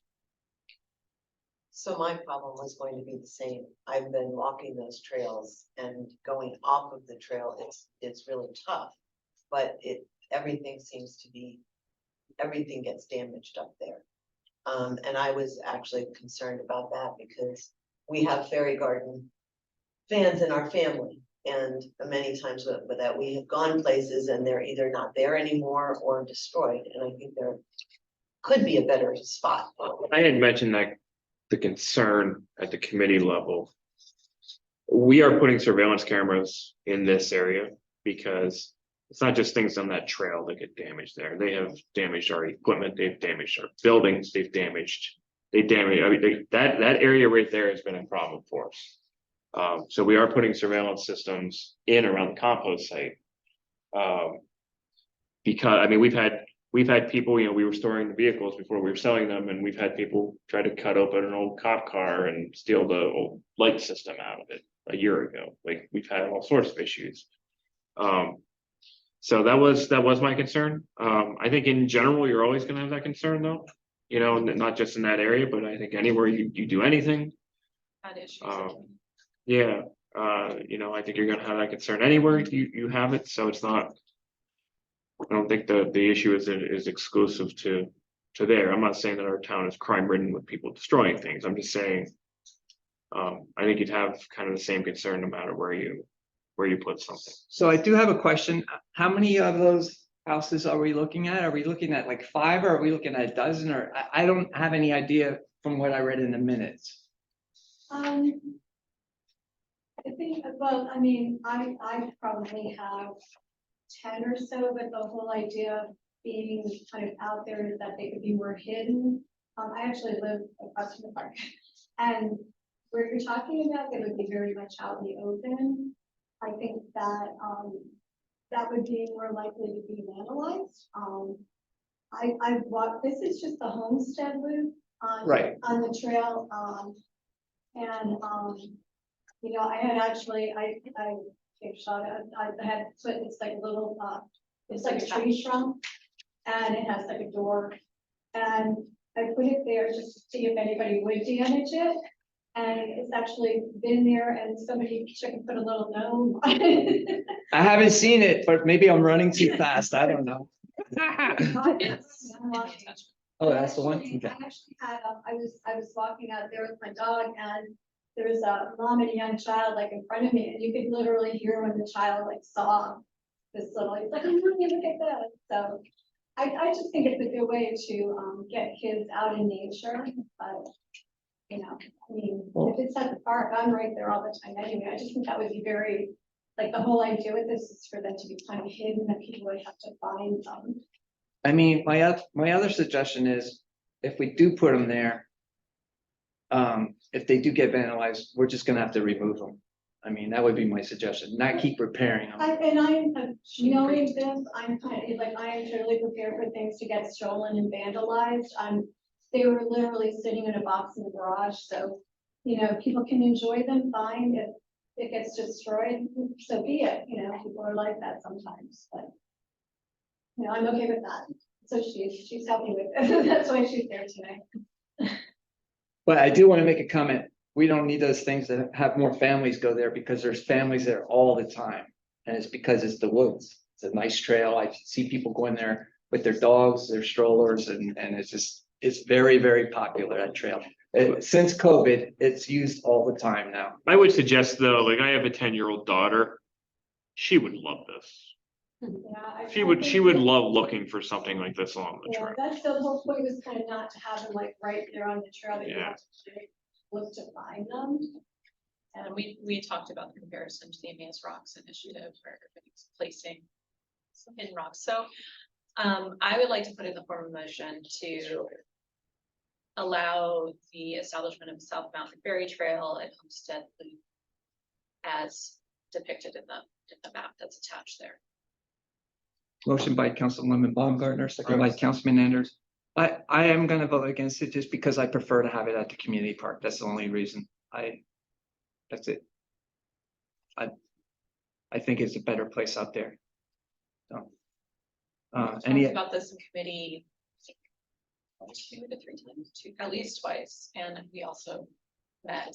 So my problem was going to be the same. I've been walking those trails and going off of the trail, it's really tough. But everything seems to be, everything gets damaged up there. And I was actually concerned about that because we have fairy garden fans in our family. And many times with that, we have gone places and they're either not there anymore or destroyed. And I think there could be a better spot. I had mentioned that the concern at the committee level. We are putting surveillance cameras in this area because it's not just things on that trail that get damaged there. They have damaged our equipment, they've damaged our buildings, I mean, that area right there has been a problem for us. So we are putting surveillance systems in around the compost site. Because, I mean, we've had people, you know, we were storing the vehicles before we were selling them, and we've had people try to cut open an old cop car and steal the old light system out of it a year ago. Like, we've had all sorts of issues. So that was my concern. I think in general, you're always gonna have that concern though. You know, not just in that area, but I think anywhere you do anything. Had issues. Yeah, you know, I think you're gonna have that concern anywhere you have it, so it's not. I don't think the issue is exclusive to there. I'm not saying that our town is crime ridden with people destroying things. I'm just saying. I think you'd have kind of the same concern no matter where you put something. So I do have a question. How many of those houses are we looking at? Are we looking at like 5 or are we looking at a dozen, or I don't have any idea from what I read in the minutes. I think, well, I mean, I probably have 10 or so, but the whole idea of being kind of out there is that they could be more hidden. I actually live across from the park, and where you're talking about, they would be very much out in the open. I think that that would be more likely to be vandalized. I've walked, this is just the homestead loop on the trail, and you know, I had actually, I gave a shot at, I had put, it's like a little, it's like a tree trunk, and it has like a door, and I put it there just to see if anybody would damage it, and it's actually been there, and somebody should put a little gnome. I haven't seen it, but maybe I'm running too fast. I don't know. Oh, that's the one. Okay. I actually had, I was walking out there with my dog, and there was a mom and a young child like in front of me, and you could literally hear when the child like saw this little, he's like, oh, mommy, look at this. So I just think it's a good way to get kids out in nature, but you know, I mean, if it's at the park, I'm right there all the time anyway. I just think that would be very, like, the whole idea with this is for them to be kind of hidden, that people would have to find them. I mean, my other suggestion is, if we do put them there, if they do get vandalized, we're just gonna have to remove them. I mean, that would be my suggestion, not keep repairing them. Knowing this, I'm kind of like, I am totally prepared for things to get stolen and vandalized. They were literally sitting in a box in the garage, so, you know, people can enjoy them fine. it gets destroyed, so be it, you know, people are like that sometimes, but. You know, I'm okay with that, so she's helping with, that's why she's there tonight. But I do want to make a comment. We don't need those things to have more families go there because there's families there all the time. And it's because it's the woods. It's a nice trail. I see people going there with their dogs, their strollers, and it's just, it's very, very popular, that trail. Since COVID, it's used all the time now. I would suggest though, like I have a 10-year-old daughter. She would love this. Yeah, She would love looking for something like this along the Yeah, trail. that's the whole point, was kind of not to have them like right there on the trail that you Yeah. have to look to find them. And we talked about the comparison to the Emmaus Rocks initiative where everybody's placing some hidden rocks. So I would like to put in the form of motion to allow the establishment of South Mountain Ferry Trail at Homestead Loop as depicted in the map that's attached there. Motion by Councilwoman Baumgartner, second by Councilman Anders. I am gonna vote against it just because I prefer to have it at the community park. That's the only reason. That's it. I think it's a better place out there. So. Talked about this in committee, I think, 2 to 3 times, at least twice, and we also met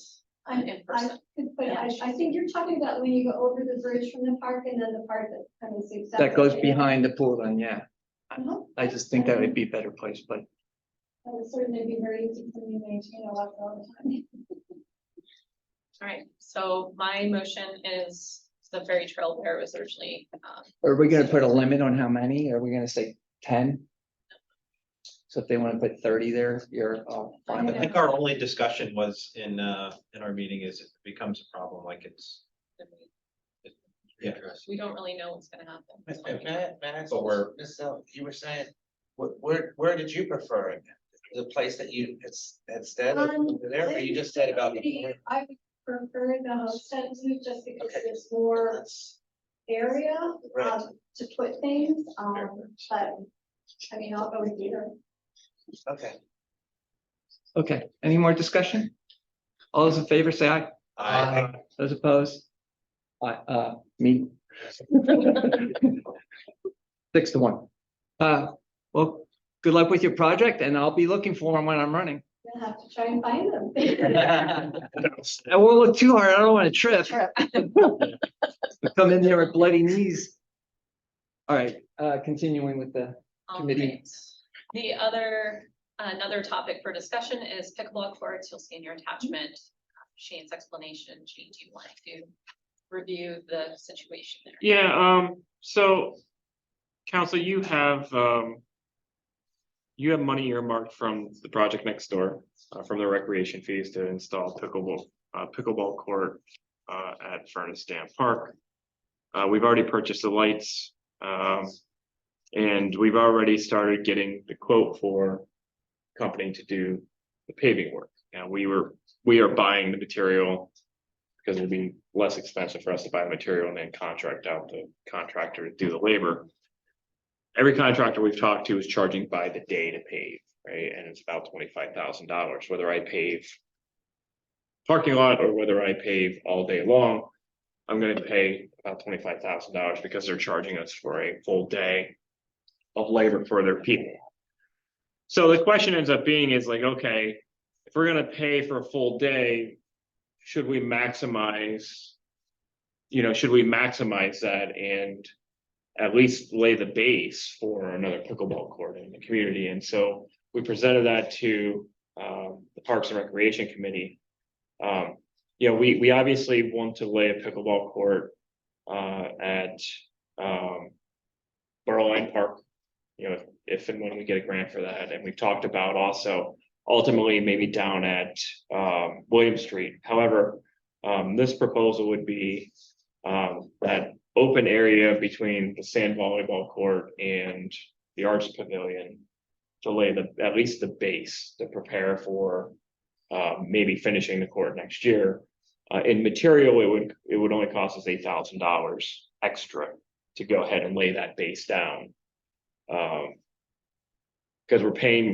in person. But I think you're talking about when you go over the bridge from the park and then the part that kind of zigzags. That goes behind the pool then, yeah. Uh-huh. I just think that would be a better place, but That would certainly be very easy for me to maintain a lot all the time. All right, so my motion is the ferry trail where it was originally, are we gonna put a limit on how many? Are we gonna say 10? So if they want to put 30 there, you're fine I with think that? our only discussion was in our meeting is it becomes a problem, like it's. Yeah. we don't really know what's gonna happen. Matt, But we're- Ms. L, you were saying, where did you prefer it? The place that you, it's instead of over there, or you just said about. I would prefer the homestead loop just because Okay. there's more That's- area Right. to put things, but I mean, I'll go with either. Okay. Okay, any more discussion? All those in favor say aye. Aye. Those opposed? Me. 6-1. Well, good luck with your project and I'll be looking for them when I'm running. You'll have to try and find them. I won't look too hard. I don't want to trip. Come in there with bloody knees. All right, continuing with the committee. Alright. The another topic for discussion is pickleball courts. You'll see in your attachment Shane's explanation. Shane, do you want to review the situation there? Yeah, so council, you have money earmarked from the project next door, from the recreation fees to install pickleball court at Furnace Dam Park. We've already purchased the lights, and we've already started getting the quote for company to do the paving work. And we are buying the material because it'd be less expensive for us to buy the material and then contract out the contractor to do the labor. Every contractor we've talked to is charging by the day to pave, right? And it's about $25,000, whether I pave parking lot or whether I pave all day long. I'm going to pay about $25,000 because they're charging us for a full day of labor for their people. So the question ends up being is like, okay, if we're going to pay for a full day, should we maximize that and at least lay the base for another pickleball court in the community? And so we presented that to the Parks and Recreation Committee. We obviously want to lay a pickleball court at Berline Park, if and when we get a grant for that. And we've talked about also ultimately maybe down at William Street. However, this proposal would be that open area between the sand volleyball court and the Arts Pavilion to lay at least the base to prepare for maybe finishing the court next year. In material, it would only cost us $8,000 extra to go ahead and lay that base down. Because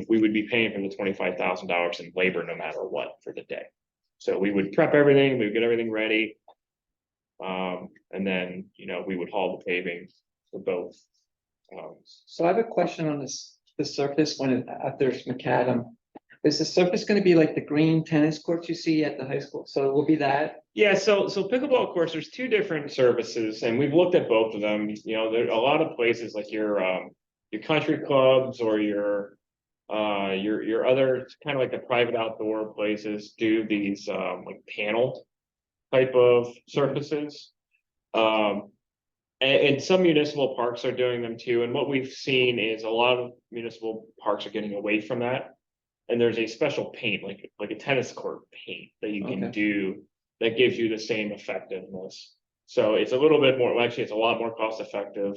we would be paying for the $25,000 in labor no matter what for the day. So we would prep everything, we would get everything ready. And then, we would haul the paving for both. So I have a question on this, the surface after it's macadam. Is the surface gonna be like the green tennis courts you see at the high school? So it will be that? Yeah, so pickleball course, there's two different services and we've looked at both of them, there are a lot of places like your country clubs or your other kind of like the private outdoor places do these like panel type of surfaces. And some municipal parks are doing them too, and what we've seen is a lot of municipal parks are getting away from that. And there's a special paint, like a tennis court paint that you can do that gives you the same effectiveness. So it's a little bit more, well, actually, it's a lot more cost effective.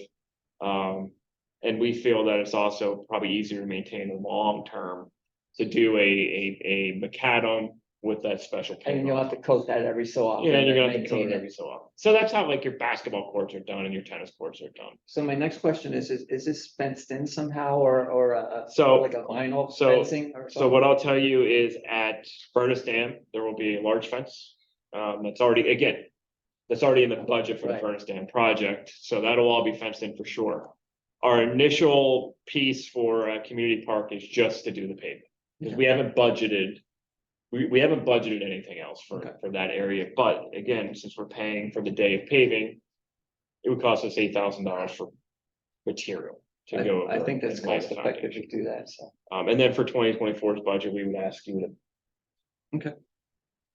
And we feel that it's also probably easier to maintain in the long term to do a macadam with that special paint. And you'll have to coat that every so often. Yeah, and you're gonna have to maintain coat it every so often. So that's how like your basketball courts are done and your tennis courts are done. So my next question is this fenced in somehow or So- like a vinyl so- fencing or something? So what I'll tell you is at Furnace Dam, there will be a large fence. That's already in the budget for the Right. Furnace Dam project, so that'll all be fenced in for sure. Our initial piece for a community park is just to do the pavement, because we haven't budgeted. We haven't budgeted anything else for that area, but again, since we're paying for the day of paving. It would cost us $8,000 for material to go. I over think that's and lay the cost effective to foundation. do that, so. And then for 2024's budget, we would ask you to. Okay.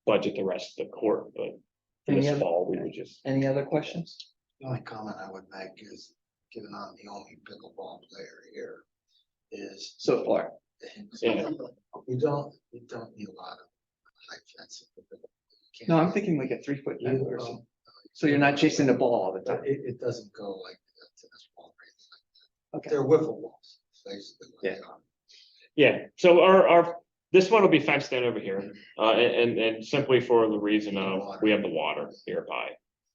Budget the rest of the court, but Any this other- fall, we would just. Any other questions? The only comment I would make is, given I'm the only pickleball player here, is. So far. Yeah. You don't need a lot of high fencing. No, I'm thinking like a 3-foot view or something. So you're not chasing the ball all the time. It doesn't go like a tennis ball or anything like that. Okay. They're wiffle balls, basically. what they are. Yeah, so this one will be fenced in over here, and simply for the reason of we have the water nearby.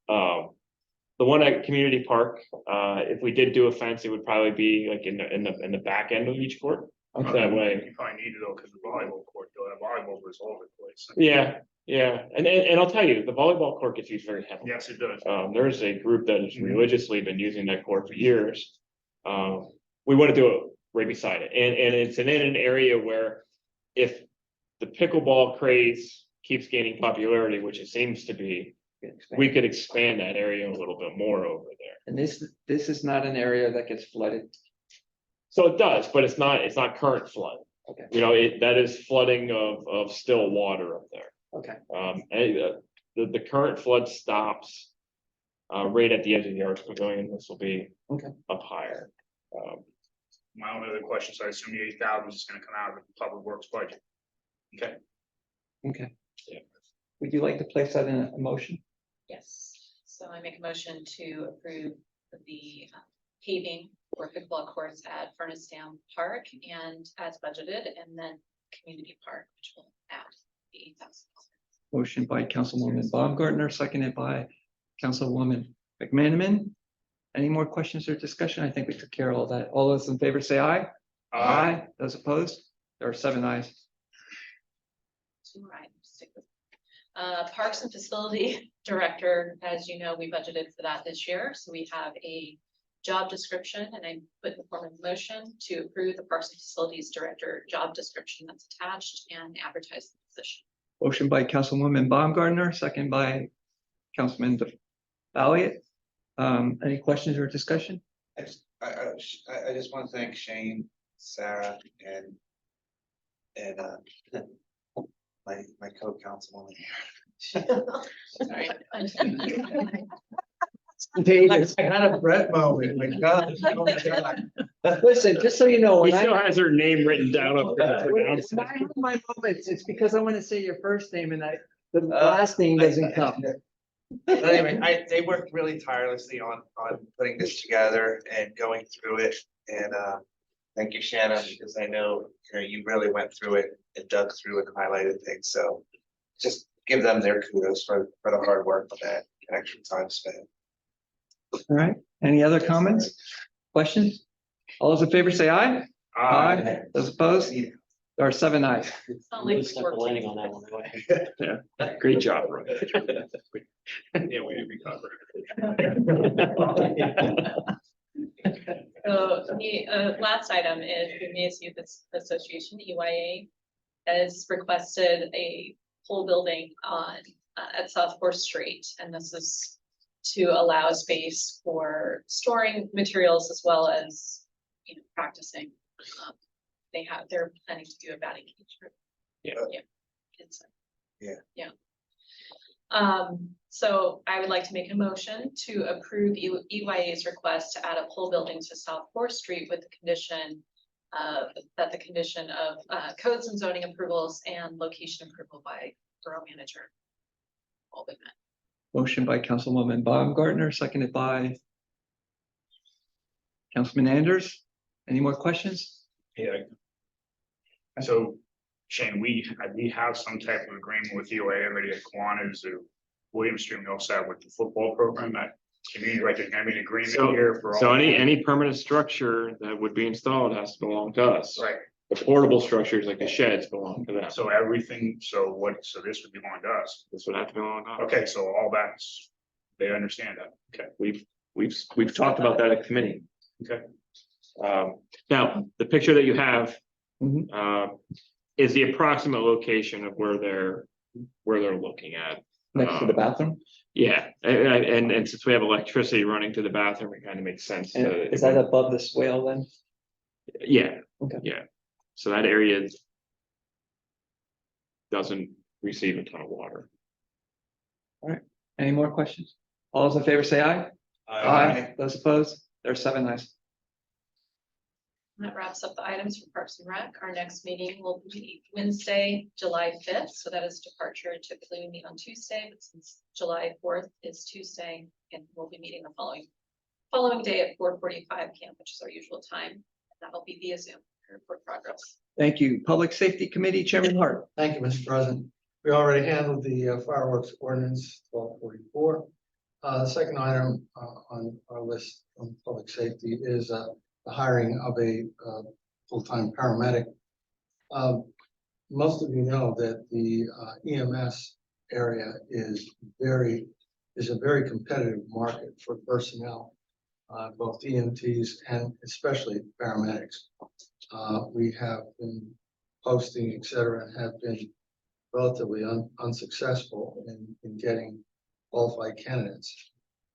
The one at Community Park, if we did do a fence, it would probably be like in the back end of each court. That way. You probably need it though, because the volleyball court, they'll have volleyballs all over the place. Yeah, and I'll tell you, the volleyball court gets used very heavily. Yes, it does. There's a group that has religiously been using that court for years. We want to do it right beside it, and it's in an area where if the pickleball craze keeps gaining popularity, which it seems to be, we could expand that area a little bit more over there. And this is not an area that gets flooded. So it does, but it's not current flood. Okay. That is flooding of still water up there. Okay. And the current flood stops right at the edge of the Arts Pavilion. This will be up higher. My only other question, so I assume the 8,000 is gonna come out of the public works budget. Okay. Okay. Yeah. Would you like to place that in a motion? Yes, so I make a motion to approve the paving for pickleball courts at Furnace Dam Park and as budgeted, and then Community Park, which will add the $8,000. Motion by Councilwoman Baumgartner, seconded by Councilwoman McManaman. Any more questions or discussion? I think we took care of all that. All those in favor say aye. Aye. Those opposed? There are 7 ayes. Two items. Stick with Parks and Facility Director, as you know, we budgeted for that this year, so we have a job description, and I put in the form of motion to approve the Parks and Facilities Director job description that's attached and advertise the position. Motion by Councilwoman Baumgartner, second by Councilman Elliott. Any questions or discussion? I just want to thank Shane, Sarah, and my co-councilwoman here. Sorry. David. I had a breath moment, my God. Oh my God. Listen, just so you know, He when still I has her name written down up there. when I have my moments, it's because I want to say your first name and the last name doesn't come. But anyway, they worked really tirelessly on putting this together and going through it. And thank you, Shannon, because I know, you really went through it and dug through and highlighted things. So just give them their kudos for the hard work on that extra time spent. All right, any other comments, questions? All those in favor say aye. Those opposed? There are 7 ayes. It's not like we Stuck the worked. landing on that one. Go ahead. Yeah, great job, Roy. Yeah, we recover. So the last item is the Mass Youth Association, EYA, has requested a pole building on at South Fourth Street, and this is to allow space for storing materials as well as, you know, practicing. They're planning to do a batting cage. Yeah. Yeah. It's- Yeah. Yeah. So I would like to make a motion to approve EYA's request to add a pole building to South Fourth Street with the condition that the condition of codes and zoning approvals and location approval by borough manager. All been met. Motion by Councilwoman Baumgartner, seconded by Councilman Anders. Any more questions? Yeah. So Shane, we have some type of agreement with UA, already at Kiwanis or William Stream, we also have with the football program that community, like, I mean, agreement here for all. So any permanent structure that would be installed has to belong to us. Right, The portable structures like the sheds belong to them. so everything, so this would belong to us. This would have to belong to us. Okay, so all that's, they understand that. Okay, We've talked about that at committee. okay. Now, the picture that you have. Mhm. Is the approximate location of where they're looking at. Next to the bathroom? Yeah, and since we have electricity running to the bathroom, it kind of makes sense And to. is that above the swale then? Yeah. Okay. Yeah, so that area. Doesn't receive a ton of water. Any more questions? All those in favor say aye. Those opposed? There are 7 ayes. That wraps up the items for Parks and Rec. Our next meeting will be Wednesday, July 5th. So that is departure. Typically we meet on Tuesday, but since July 4th is Tuesday, and we'll be meeting the following day at 4:45 p.m., which is our usual time. That'll be via Zoom. Report progress. Thank you. Public Safety Committee, Chairman Hart. Thank you, Mr. President. We already handled the fireworks ordinance 1244. The second item on our list from public safety is the hiring of a full-time paramedic. Most of you know that the EMS area is a very competitive market for personnel, both EMTs and especially paramedics. We have been posting, et cetera, and have been relatively unsuccessful in getting qualified candidates.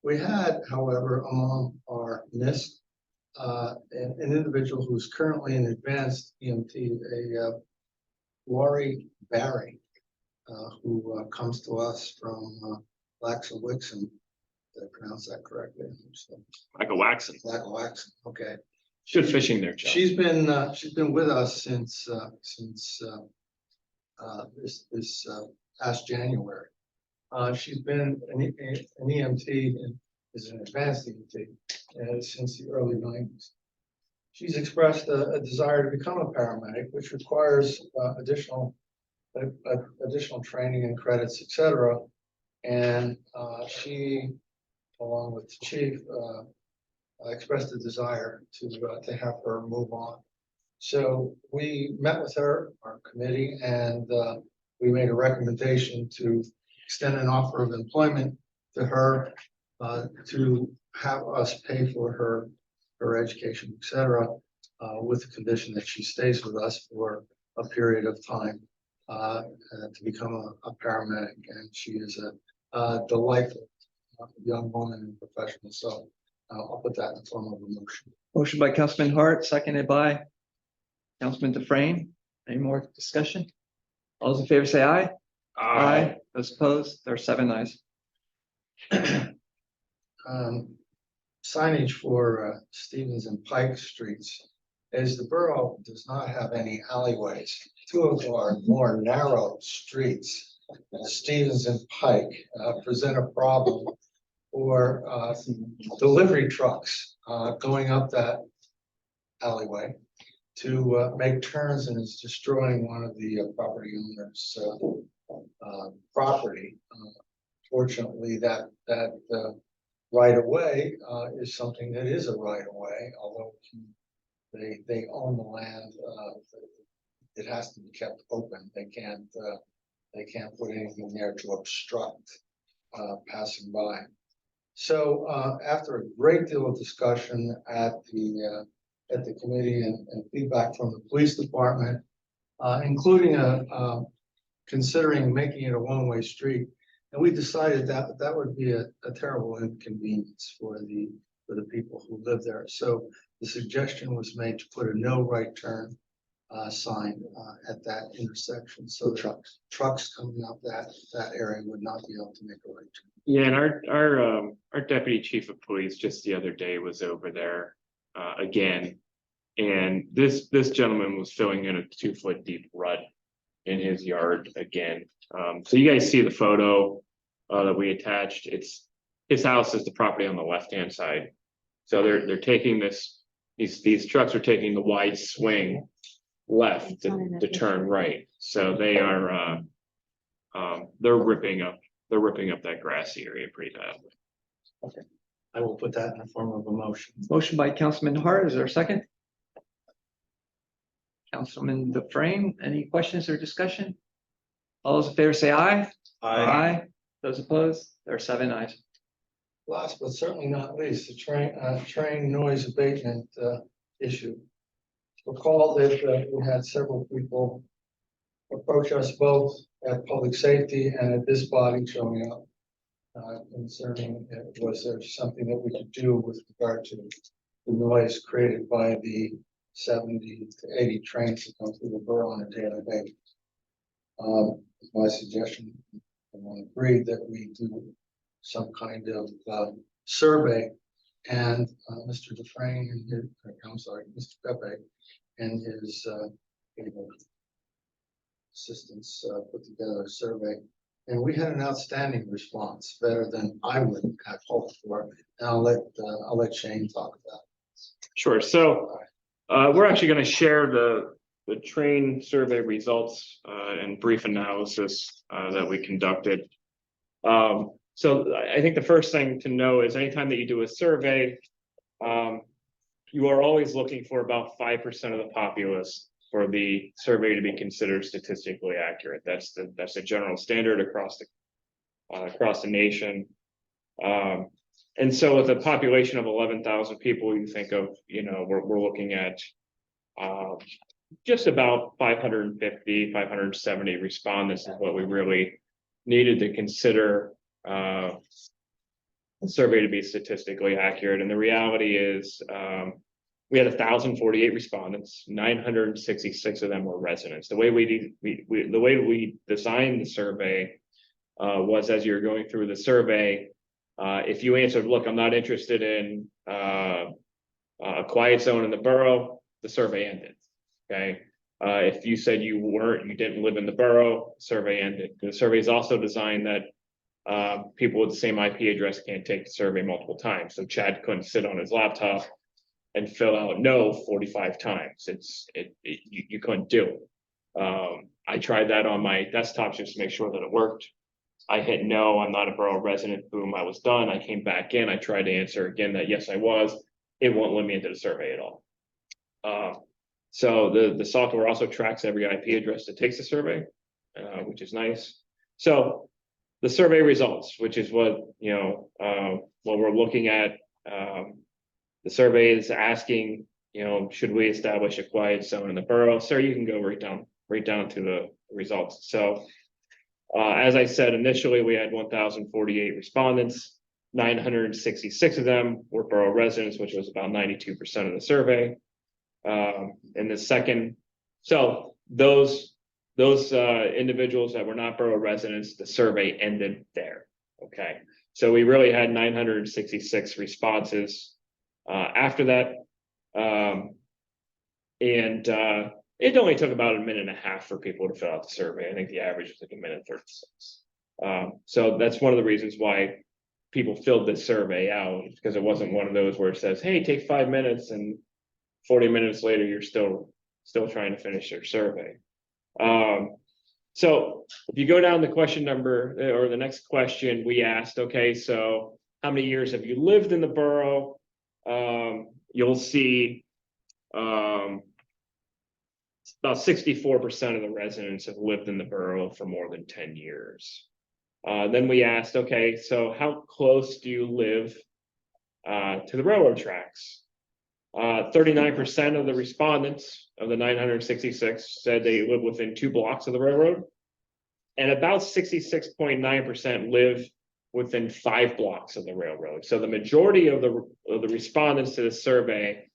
We had, however, among our list, an individual who's currently an advanced EMT, a Laurie Barry, who comes to us from Laxa-Wixon. Did I pronounce that correctly? Like a waxing. Laxa-Waxon, okay. Good fishing there, Joe. She's been with us since this past January. She's been an EMT and is an advanced EMT since the early 90s. She's expressed a desire to become a paramedic, which requires additional training and credits, etc. And she, along with the chief, expressed a desire to have her move on. So we met with her, our committee, and we made a recommendation to extend an offer of employment to her, to have us pay for her education, et cetera, with the condition that she stays with us for a period of time to become a paramedic. And she is a delightful young woman and professional. So I'll put that in the form of a motion. Motion by Councilman Hart, seconded by Councilman Dufresne. Any more discussion? All those in favor say aye. Aye. Those opposed? There are 7 ayes. Signage for Stevens and Pike Streets, as the borough does not have any alleyways. 2 of our more narrow streets, Stevens and Pike, present a problem for delivery trucks going up that alleyway to make turns, and is destroying one of the property owners' property. Fortunately, that right of way is something that is a right of way, although they own the land it has to be kept open. They can't put anything there to obstruct passing by. So after a great deal of discussion at the committee and feedback from the police department, including considering making it a one-way street, and we decided that that would be a terrible inconvenience for the people who live there. So the suggestion was made to put a no right turn sign at that intersection, so that trucks coming up that area would not be able to make a right turn. Yeah, and our deputy chief of police just the other day was over there again. And this gentleman was filling in a 2-foot deep rut in his yard again. So you guys see the photo that we attached. It's his house is the property on the left-hand side. So they're taking these trucks are taking the wide swing left to turn right. So they are they're ripping up that grassy area pretty badly. Okay, I will put that in the form of a motion. Motion by Councilman Hart, is there a second? Councilman Dufresne, any questions or discussion? All those in favor say aye. Aye. Those opposed, there are 7 ayes. Last but certainly not least, the train noise abatement issue. Recall that we had several people approach us both at public safety and at this body showing up concerning was there something that we could do with regard to the noise created by the 70 to 80 trains that come through the borough on a daily basis. My suggestion, everyone agreed that we do some kind of survey, and Mr. Dufresne and his, I'm sorry, Mr. Pepe and his assistants put together a survey, and we had an outstanding response, better than I would have hoped for. And I'll let Shane talk about it. Sure. So we're actually going to share the train survey results and brief analysis that we conducted. So I think the first thing to know is anytime that you do a survey, you are always looking for about 5% of the populace for the survey to be considered statistically accurate. That's the general standard across the nation. And so with a population of 11,000 people, you think of, we're looking at just about 550, 570 respondents is what we really needed to consider the survey to be statistically accurate. And the reality is we had 1,048 respondents, 966 of them were residents. The way we designed the survey was, as you're going through the survey, if you answered, look, I'm not interested in a quiet zone in the borough, the survey ended. Okay. If you said you didn't live in the borough, survey ended. The survey is also designed that people with the same IP address can't take the survey multiple times. So Chad couldn't sit on his laptop and fill out no 45 times. You couldn't do it. I tried that on my desktop just to make sure that it worked. I hit no, I'm not a borough resident, boom, I was done. I came back in, I tried to answer again that yes, I was. It won't let me into the survey at all. So the software also tracks every IP address that takes the survey, which is nice. So the survey results, which is what we're looking at. The survey is asking, should we establish a quiet zone in the borough? Sir, you can go right down to the results. So as I said, initially we had 1,048 respondents, 966 of them were borough residents, which was about 92% of the survey. In the second, so those individuals that were not borough residents, the survey ended there. Okay, so we really had 966 responses after that, and it only took about 1.5 minutes for people to fill out the survey. I think the average was like 1:36. So that's one of the reasons why people filled this survey out, because it wasn't one of those where it says, hey, take 5 minutes, and 40 minutes later, you're still trying to finish your survey. So if you go down to question number, or the next question, we asked, okay, so how many years have you lived in the borough? You'll see about 64% of the residents have lived in the borough for more than 10 years. Then we asked, okay, so how close do you live to the railroad tracks? 39% of the respondents of the 966 said they live within 2 blocks of the railroad. And about 66.9% live within 5 blocks of the railroad. So the majority of the respondents to this survey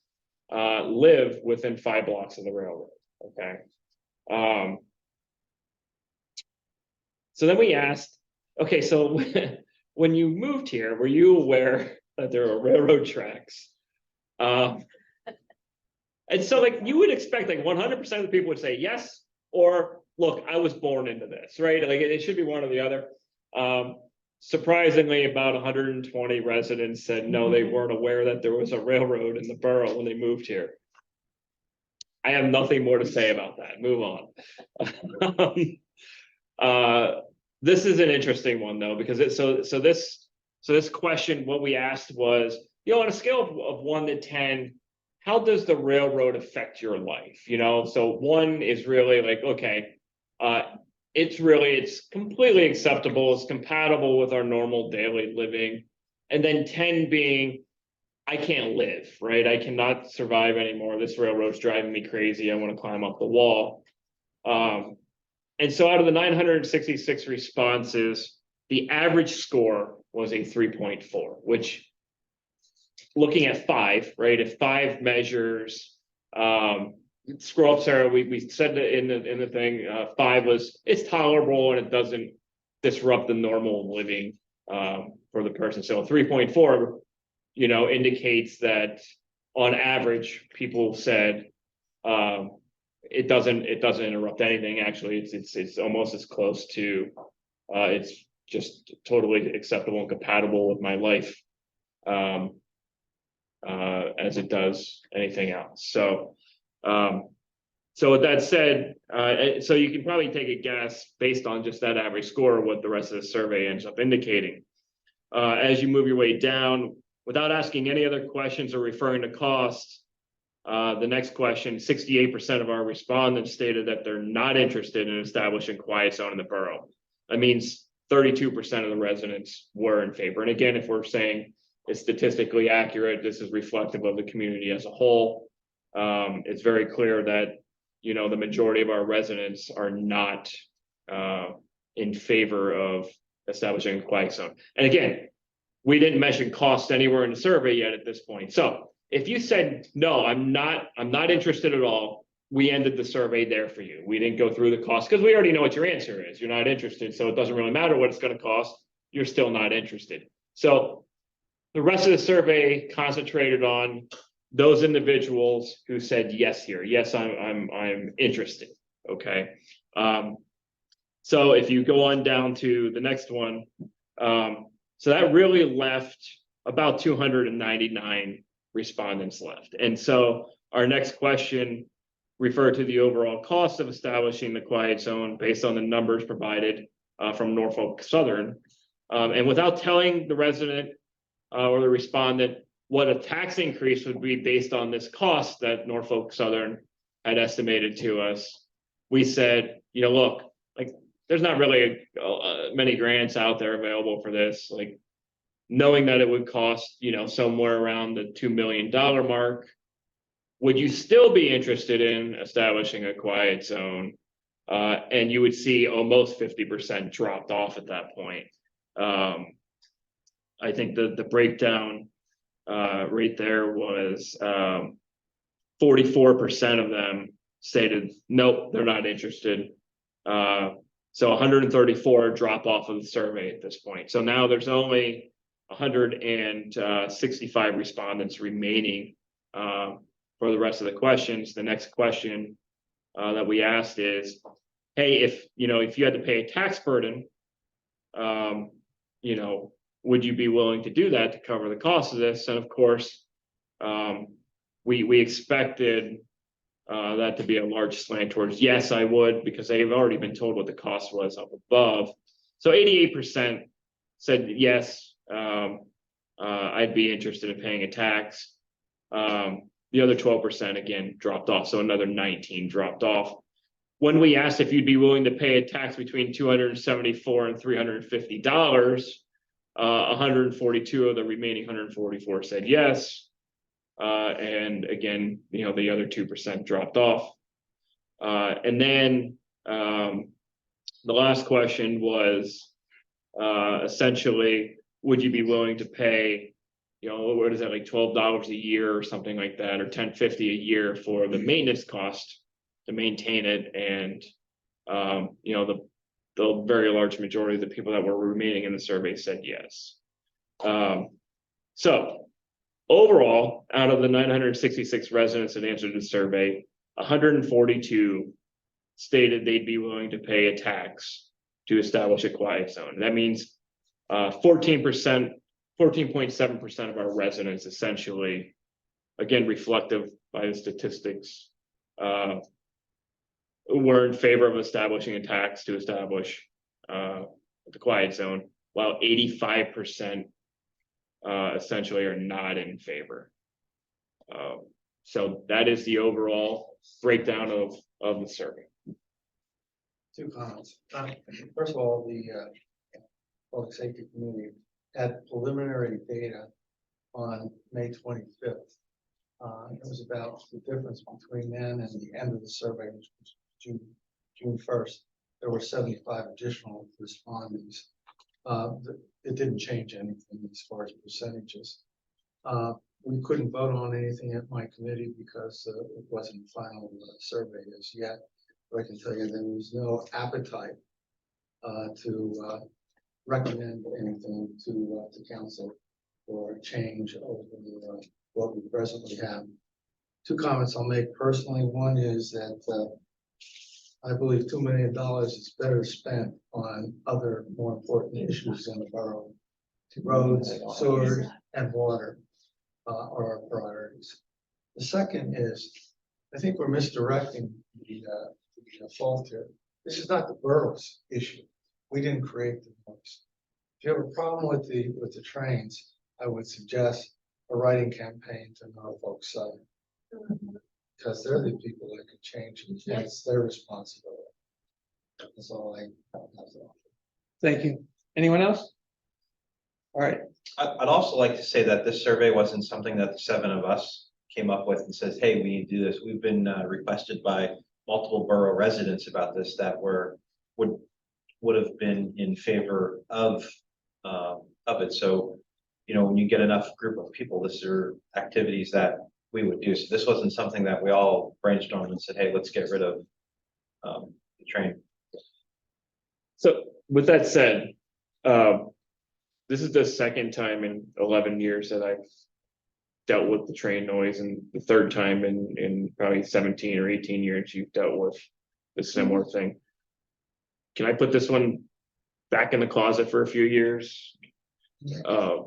live within 5 blocks of the railroad. Okay. So then we asked, okay, so when you moved here, were you aware that there are railroad tracks? And so like you would expect like 100% of the people would say yes, or look, I was born into this, right? Like it should be one or the other. Surprisingly, about 120 residents said no, they weren't aware that there was a railroad in the borough when they moved here. I have nothing more to say about that. Move on. This is an interesting one though, because this question, what we asked was, you know, on a scale of 1 to 10, how does the railroad affect your life? You know, so 1 is really like, okay, it's completely acceptable, it's compatible with our normal daily living. And then 10 being, I can't live, right? I cannot survive anymore. This railroad's driving me crazy. I want to climb up the wall. And so out of the 966 responses, the average score was a 3.4, which looking at 5, right? If 5 measures, scroll up, Sarah, we said that in the thing, 5 was, it's tolerable and it doesn't disrupt the normal living for the person. So 3.4, you know, indicates that on average, people said it doesn't interrupt anything. Actually, it's almost as close to it's just totally acceptable and compatible with my life as it does anything else. So so with that said, so you can probably take a guess based on just that average score what the rest of the survey ends up indicating. As you move your way down, without asking any other questions or referring to costs, the next question, 68% of our respondents stated that they're not interested in establishing quiet zone in the borough. That means 32% of the residents were in favor. And again, if we're saying it's statistically accurate, this is reflective of the community as a whole. It's very clear that, you know, the majority of our residents are not in favor of establishing a quiet zone. And again, we didn't mention cost anywhere in the survey yet at this point. So if you said, no, I'm not interested at all, we ended the survey there for you. We didn't go through the cost because we already know what your answer is. You're not interested. So it doesn't really matter what it's going to cost. You're still not interested. So the rest of the survey concentrated on those individuals who said yes here. Yes, I'm interested. Okay. So if you go on down to the next one, so that really left about 299 respondents left. And so our next question referred to the overall cost of establishing the quiet zone based on the numbers provided from Norfolk Southern. And without telling the resident or the respondent what a tax increase would be based on this cost that Norfolk Southern had estimated to us, we said, you know, look, like there's not really many grants out there available for this. Like knowing that it would cost, you know, somewhere around the $2 million mark, would you still be interested in establishing a quiet zone? And you would see almost 50% dropped off at that point. I think the breakdown right there was 44% of them stated, nope, they're not interested. So 134 drop off of the survey at this point. So now there's only 165 respondents remaining for the rest of the questions. The next question that we asked is, hey, if you had to pay a tax burden, you know, would you be willing to do that to cover the cost of this? And of course, we expected that to be a large slant towards yes, I would, because they've already been told what the cost was up above. So 88% said yes, I'd be interested in paying a tax. The other 12% again dropped off, so another 19 dropped off. when we asked if you'd be willing to pay a tax between $274 and $350, 142 of the remaining 144 said yes. And again, you know, the other 2% dropped off. And then the last question was essentially, would you be willing to pay, you know, what is that, like $12 a year or something like that, or $10.50 a year for the maintenance cost to maintain it? And you know, the very large majority of the people that were remaining in the survey said yes. So overall, out of the 966 residents that answered the survey, 142 stated they'd be willing to pay a tax to establish a quiet zone. That means 14%, 14.7% of our residents essentially, again, reflective by the statistics, were in favor of establishing a tax to establish the quiet zone, while 85% essentially are not in favor. So that is the overall breakdown of the survey. Two comments. First of all, the Public Safety Committee had preliminary data on May 25th. It was about the difference between then and the end of the survey, which was June 1st. There were 75 additional respondents. It didn't change anything as far as percentages. We couldn't vote on anything at my committee because it wasn't a final survey as yet. But I can tell you there was no appetite to recommend anything to council or change over what we presently have. Two comments I'll make personally. One is that I believe $2 million is better spent on other more important issues in the borough. Roads, sewers, and water are our priorities. The second is, I think we're misdirecting the fault here. This is not the borough's issue. We didn't create the noise. If you have a problem with the trains, I would suggest a writing campaign to Norfolk Southern. Because they're the people that could change it, and it's their responsibility. That's all I have to offer. Thank you. Anyone else? All right, I'd also like to say that this survey wasn't something that the seven of us came up with and says, hey, we need to do this. We've been requested by multiple borough residents about this that would have been in favor of it. So, you know, when you get enough group of people, this are activities that we would do. So this wasn't something that we all brainstormed and said, hey, let's get rid of the train. So with that said, this is the second time in 11 years that I've dealt with the train noise, and the third time in probably 17 or 18 years you've dealt with a similar thing. Can I put this one back in the closet for a few years? Are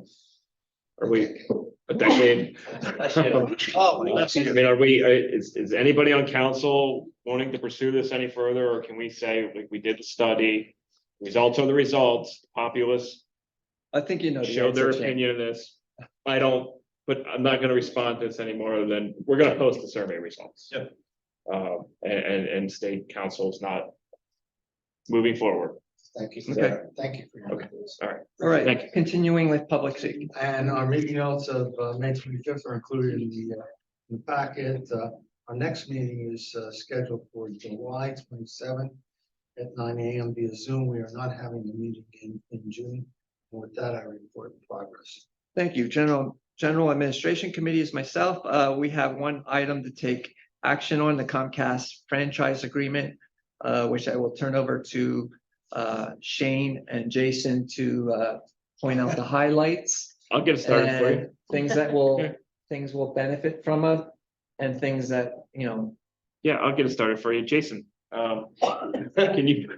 we a decade? I mean, are we, is anybody on council wanting to pursue this any further, or can we say, like, we did the study, results are the results, populace I think you know. the showed their answer, Shane. opinion of this? I don't, but I'm not gonna respond to this anymore than, we're gonna post the survey results. Yep. And state council is not moving forward. Thank you. Okay. Thank you for your Okay. input. All right. All right, Thank you. continuing with public safety. And our meeting notes of May 25th are included in the packet. Our next meeting is scheduled for July 27th at 9 a.m. via Zoom. We are not having a meeting in June. And with that, I report progress. Thank you. General Administration Committee is myself. We have one item to take action on, the Comcast franchise agreement, which I will turn over to Shane and Jason to point out the highlights. I'll get it started for you. And things that will benefit from it, and things that, you know. Yeah, I'll get it started for you. Jason, can you?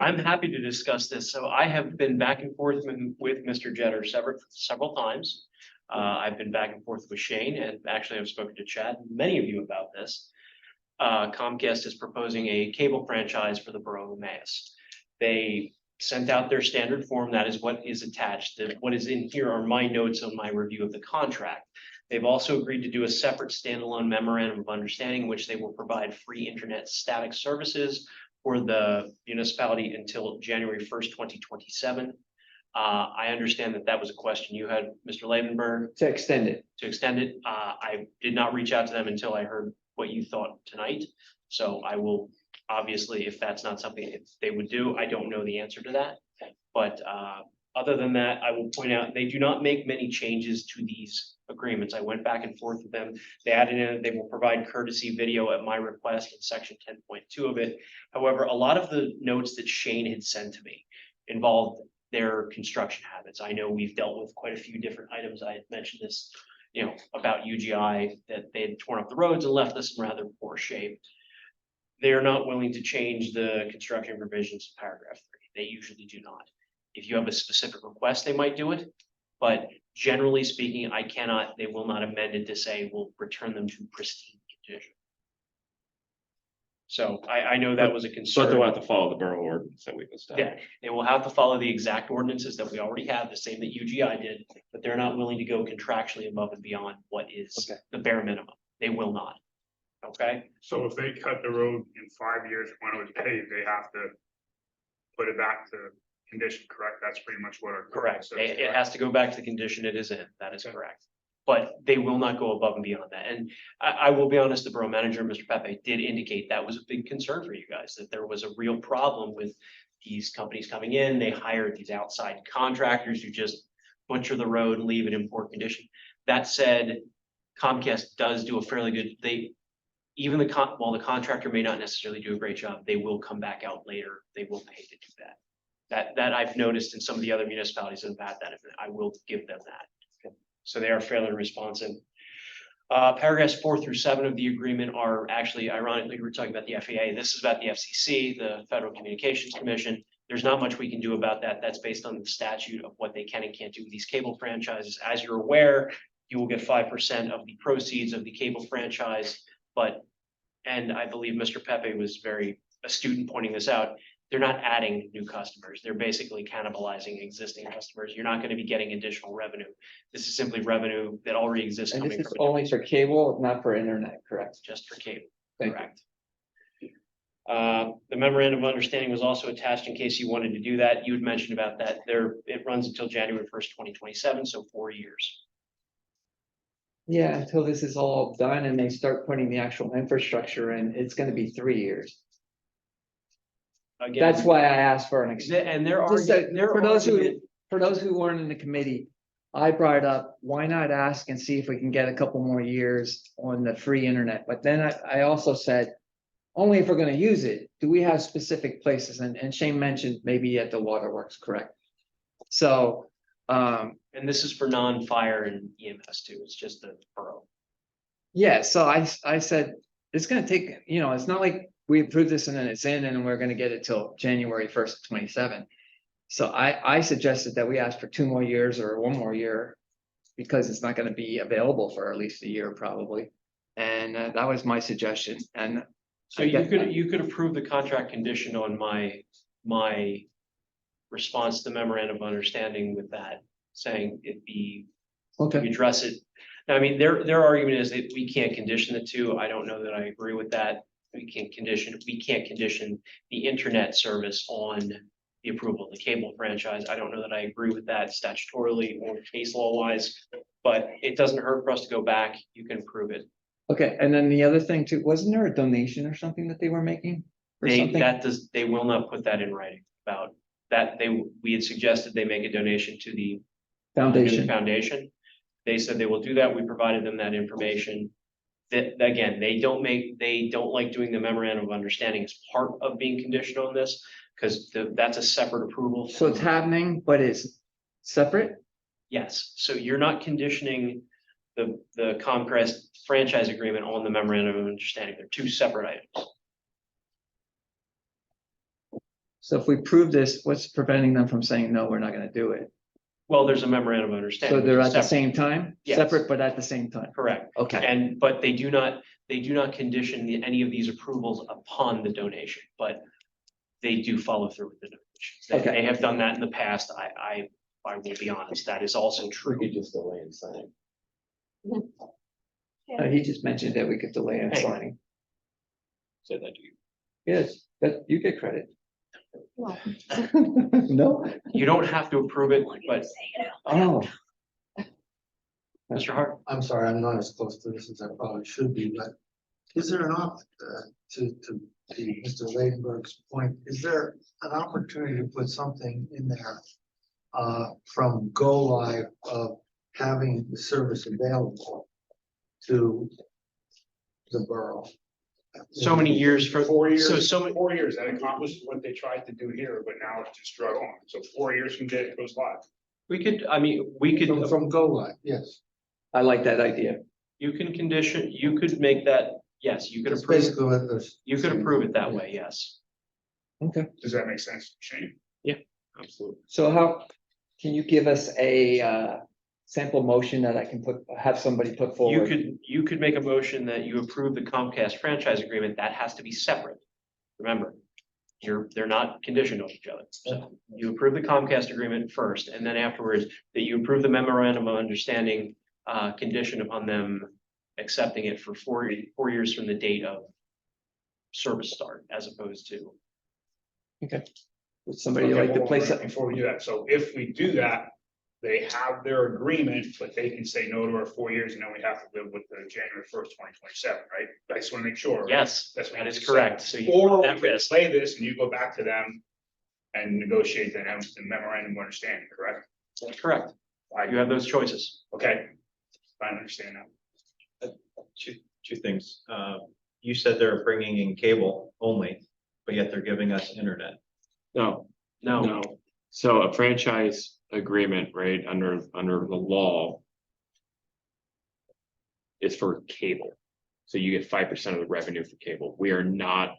I'm happy to discuss this. So I have been back and forth with Mr. Jetter several times. I've been back and forth with Shane, and actually I've spoken to Chad, and many of you about this. Comcast is proposing a cable franchise for the borough of Emmaus. They sent out their standard form. That is what is attached. What is in here are my notes on my review of the contract. They've also agreed to do a separate standalone memorandum of understanding, in which they will provide free internet static services for the municipality until January 1st, 2027. I understand that that was a question you had, Mr. Lavenberg, To extend it. to extend it. I did not reach out to them until I heard what you thought tonight. So I will, obviously, if that's not something that they would do, I don't know the answer to that. But other than that, I will point out, they do not make many changes to these agreements. I went back and forth with them. They added in, they will provide courtesy video at my request in section 10.2 of it. However, a lot of the notes that Shane had sent to me involved their construction habits. I know we've dealt with quite a few different items. I had mentioned this, about UGI, that they had torn up the roads and left us in rather poor shape. They're not willing to change the construction provisions of paragraph 3. They usually do not. If you have a specific request, they might do it. But generally speaking, they will not amend it to say we'll return them to pristine condition. So I know that was a But concern. they'll have to follow the borough ordinance that we've Yeah, established. they will have to follow the exact ordinances that we already have, the same that UGI did, but they're not willing to go contractually above and beyond what is the bare minimum. They will not. Okay, So if they cut the road in 5 years when it was paved, they have to put it back to condition, correct? That's pretty much what. correct. It has to go back to the condition it is in. That is correct. But they will not go above and beyond that. And I will be honest, the borough manager, Mr. Pepe, did indicate that was a big concern for you guys, that there was a real problem with these companies coming in. They hired these outside contractors who just butcher the road and leave it in poor condition. That said, Comcast does do a fairly good, even while the contractor may not necessarily do a great job, they will come back out later. They will pay to do that. That I've noticed in some of the other municipalities that have had that. I will give them that. So they are fairly responsive. Paragraphs 4 through 7 of the agreement are actually, ironically, we're talking about the FAA. This is about the FCC, the Federal Communications Commission. There's not much we can do about that. That's based on the statute of what they can and can't do with these cable franchises. As you're aware, you will get 5% of the proceeds of the cable franchise. And I believe Mr. Pepe was very astute in pointing this out. They're not adding new customers. They're basically cannibalizing existing customers. You're not going to be getting additional revenue. This is simply revenue that already exists. And this coming is from only for cable, not for internet, correct? just for cable, Thank you. correct? The memorandum of understanding was also attached in case you wanted to do that. You had mentioned about that. It runs until January 1st, 2027, so 4 years. Yeah, until this is all done and they start putting the actual infrastructure in, it's gonna be 3 years. Again, That's why I asked for an extension. And there are, Just that, there for are, those who weren't in the committee, I brought it up, why not ask and see if we can get a couple more years on the free internet? But then I also said, only if we're gonna use it, do we have specific places? And Shane mentioned maybe at the waterworks, correct? So, and this is for non-fire and EMS too. It's just the borough. yeah, so I said, it's gonna take, it's not like we approve this and then it's in and we're gonna get it till January 1st, 27. So I suggested that we ask for 2 more years or 1 more year. Because it's not gonna be available for at least a year probably. And that was my suggestion and. So you could approve the contract condition on my response to the memorandum of understanding with that, saying we address it. Now, I mean, their argument is that we can't condition the two. I don't know that I agree with that. We can't condition the internet service on the approval of the cable franchise. I don't know that I agree with that statutorily or case law wise, but it doesn't hurt for us to go back. You can approve it. Okay, and then the other thing too, wasn't there a donation or something that they were making? Or something? They will not put that in writing about that. We had suggested they make a donation to the foundation. They said they will do that. We provided them that information. That again, they don't like doing the memorandum of understanding as part of being conditional on this, because that's a separate approval. So it's happening, but it's separate? Yes, so you're not conditioning the Comcast franchise agreement on the memorandum of understanding. They're 2 separate items. So if we prove this, what's preventing them from saying, no, we're not gonna do it? Well, there's a memorandum of understanding. So they're which at is the separate. same time? Yes. Separate, but at the same time? Correct. Okay. But they do not condition any of these approvals upon the donation, but they do follow through with the donation. They have done that in the past. I will be honest, that is also true. We could just delay and sign. He just mentioned that we could delay on Hey. signing. Said that to you. Yes, that you get credit. No? You don't have to approve it, but Oh, Mr. Hart, I'm sorry, I'm not as close to this as I probably should be, but is there an to Mr. Ladenburg's point, is there an opportunity to put something in there from go live of having the service available to the borough? so many years for, 4 years, so many, 4 years, that accomplished what they tried to do here, but now it's just drug on. So 4 years from day it goes live. we could, I mean, we could, From go live, yes. I like that idea. you can condition, you could make that, yes, you could It's approve, basically what this. you could approve it that way, yes. Okay. Does that make sense, Shane? Absolutely. So how, can you give us a sample motion that I can have somebody put forward? You could make a motion that you approve the Comcast franchise agreement, that has to be separate. Remember, they're not conditioned on each other. So you approve the Comcast agreement first, and then afterwards, that you approve the memorandum of understanding, condition upon them accepting it for 4 years from the date of service start, as opposed to. Would somebody Okay, like to hold on, place right it? before we do that, so if we do that, they have their agreement, but they can say no to our 4 years, and then we have to live with the January 1st, 2027, right? I just want to make sure. Yes, That's what that you is just said. correct. So you Or run we that could risk. play this and you go back to them and negotiate the memorandum of understanding, correct? That's correct. You have those choices. Okay, I understand now. Two things. You said they're bringing in cable only, but yet they're giving us internet. No, No, no. So a franchise agreement, right, under the law. Is for cable. So you get 5% of the revenue for cable. We are not,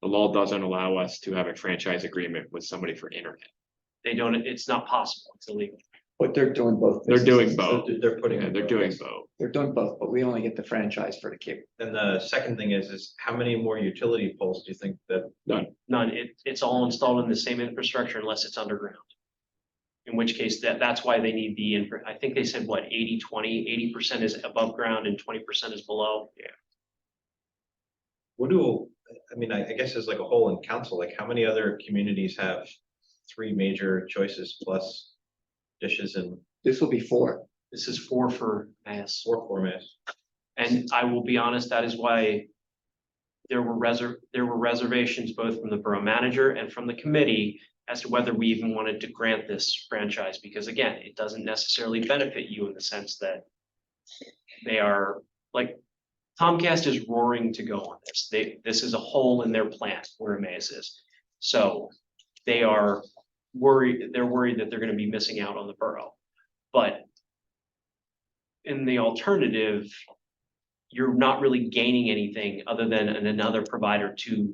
the law doesn't allow us to have a franchise agreement with somebody for internet. they don't, it's not possible. It's illegal. But they're doing both. They're doing businesses. both. They're putting. Yeah, they're doing both. They're doing both, but we only get the franchise for the cable. And the second thing is how many more utility poles do you think that? None. It's all installed in the same infrastructure unless it's underground. In which case that's why they need the I think they said what, 80-20, 80% is above ground and 20% is below. Yeah. I guess as like a whole in council, like how many other communities have 3 major choices plus dishes and This will be 4. This is 4 for mass. 4 formats? And I will be honest, that is why there were reservations both from the borough manager and from the committee as to whether we even wanted to grant this franchise, because again, it doesn't necessarily benefit you in the sense that they are like, Comcast is roaring to go on this. This is a hole in their plan where Emmaus is. So they are worried that they're going to be missing out on the borough. But in the alternative, you're not really gaining anything other than another provider to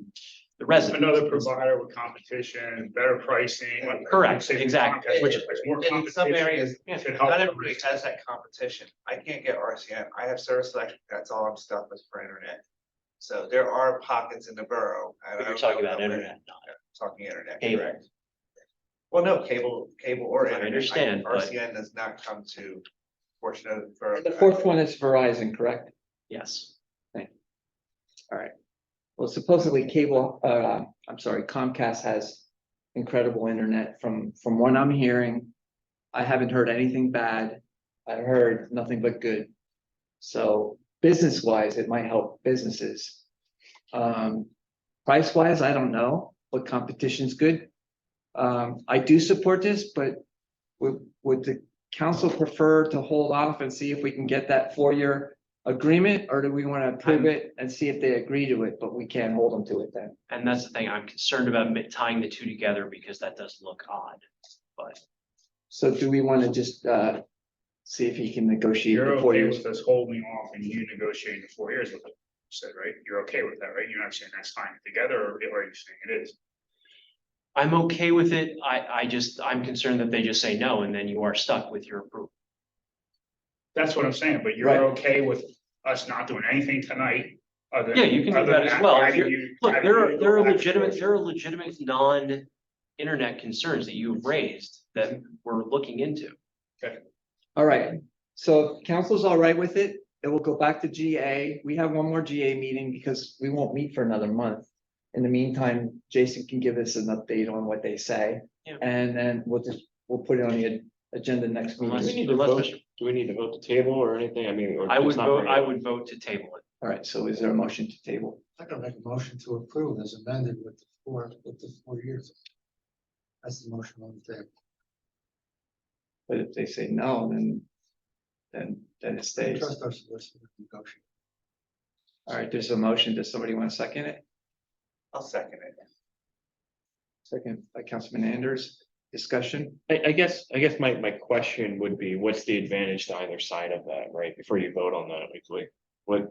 the residents. Another provider with competition, better pricing. Correct, Say exactly. Comcast, Which there's more in some competition, areas, should help not them. everybody has that competition. I can't get RCN. I have Service Electric. That's all I'm stuck with for internet. So there are pockets in the borough. But you're talking about internet, not Talking internet, cable. correct. Well, no, cable or I internet. understand, but- RCN does not come to portion of. for- And the 4th one is Verizon, correct? Yes. All right. Well, supposedly Comcast has incredible internet from what I'm hearing. I haven't heard anything bad. I heard nothing but good. So business wise, it might help businesses. Price wise, I don't know, but competition's good. I do support this, but would the council prefer to hold off and see if we can get that 4-year agreement, or do we want to approve it and see if they agree to it, but we can't hold them to it then? And that's the thing, I'm concerned about tying the two together because that does look odd, but So do we want to just see if he can negotiate You're the 4 okay years? with us holding off and you negotiating the 4 years with them, you said, right? You're okay with that, right? You're not saying that's fine together, or are you saying it is? I'm okay with it. I'm concerned that they just say no, and then you are stuck with your approval. That's what I'm saying, but you're Right. okay with us not doing anything tonight? Yeah, you can do other that as than well. If adding you're- you- Look, adding there you are, to there are go back legitimate, to- there are legitimate non-internet concerns that you've raised that we're looking into. All right, So if council's all right with it, it will go back to GA. We have one more GA meeting because we won't meet for another month. In the meantime, Jason can give us an update on what they say. Yeah. And then we'll put it on the agenda next Do we meeting. need to vote, do we need to vote to table or anything? I mean, or I would just not vote, bring it I up? would vote to table it. All right, so is there a motion to table? I'm gonna make a motion to approve as amended with the 4 years. That's the motion on the table. But if they say no, then it stays. Trust our solicitor to negotiate. All right, there's a motion. Does somebody want to second it? I'll second it. Second by Councilman Anders. Discussion? I guess my question would be, what's the advantage to either side of that, right? Before you vote on that, like, what?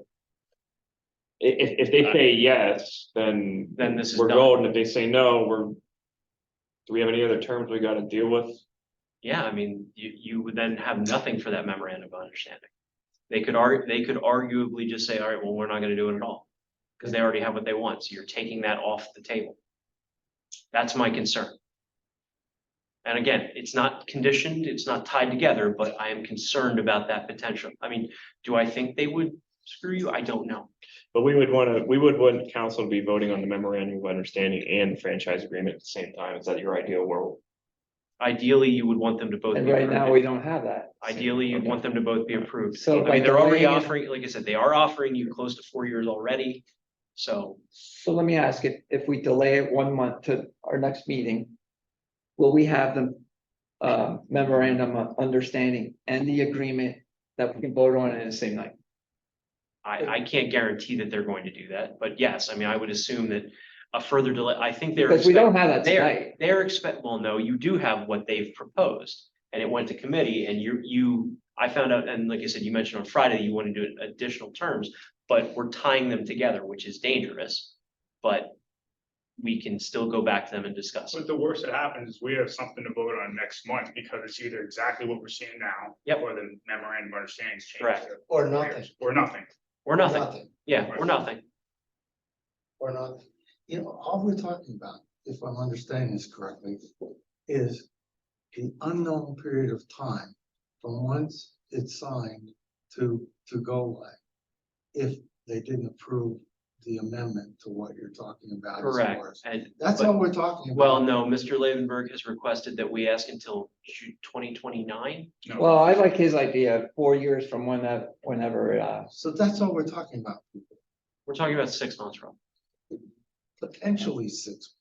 If they say yes, then Then this is we're done. golden. If they say no, do we have any other terms we gotta deal with? Yeah, I mean, you would then have nothing for that memorandum of understanding. They could arguably just say, all right, well, we're not gonna do it at all. Because they already have what they want, so you're taking that off the table. That's my concern. And again, it's not conditioned, it's not tied together, but I am concerned about that potential. I mean, do I think they would screw you? I don't know. But we would want council to be voting on the memorandum of understanding and the franchise agreement at the same time. Is that your ideal world? Ideally, you would want them to both. And be right now, approved. we don't have that. Ideally, you'd want them to both be approved. So I by mean, they're already delaying it- offering, like I said, they are offering you close to 4 years already. So So let me ask it, if we delay it 1 month to our next meeting, will we have the memorandum of understanding and the agreement that we can vote on in the same night? I can't guarantee that they're going to do that, but yes, I mean, I would assume that a further delay, I think they're. Because we don't have that They're, tonight. well, no, you do have what they've proposed, and it went to committee, and I found out, and like I said, you mentioned on Friday, you want to do additional terms, but we're tying them together, which is dangerous, but we can still go back to them and discuss it. But the worst that happens is we have something to vote on next month because it's either exactly what we're seeing now. Yep. Or the memorandum of understanding change. Correct. Or nothing. Or nothing. Or nothing, yeah, or nothing. Or not. You know, all we're talking about, if I'm understanding this correctly, is the unknown period of time from once it's signed to go away. If they didn't approve the amendment to what you're talking about. as far Correct, as- and. That's but- all we're talking about. Well, no, Mr. Lavenberg has requested that we ask until June 2029. No. Well, I like his idea, 4 years from whenever, So that's all we're talking about, We're talking about 6 months, Rob. potentially 6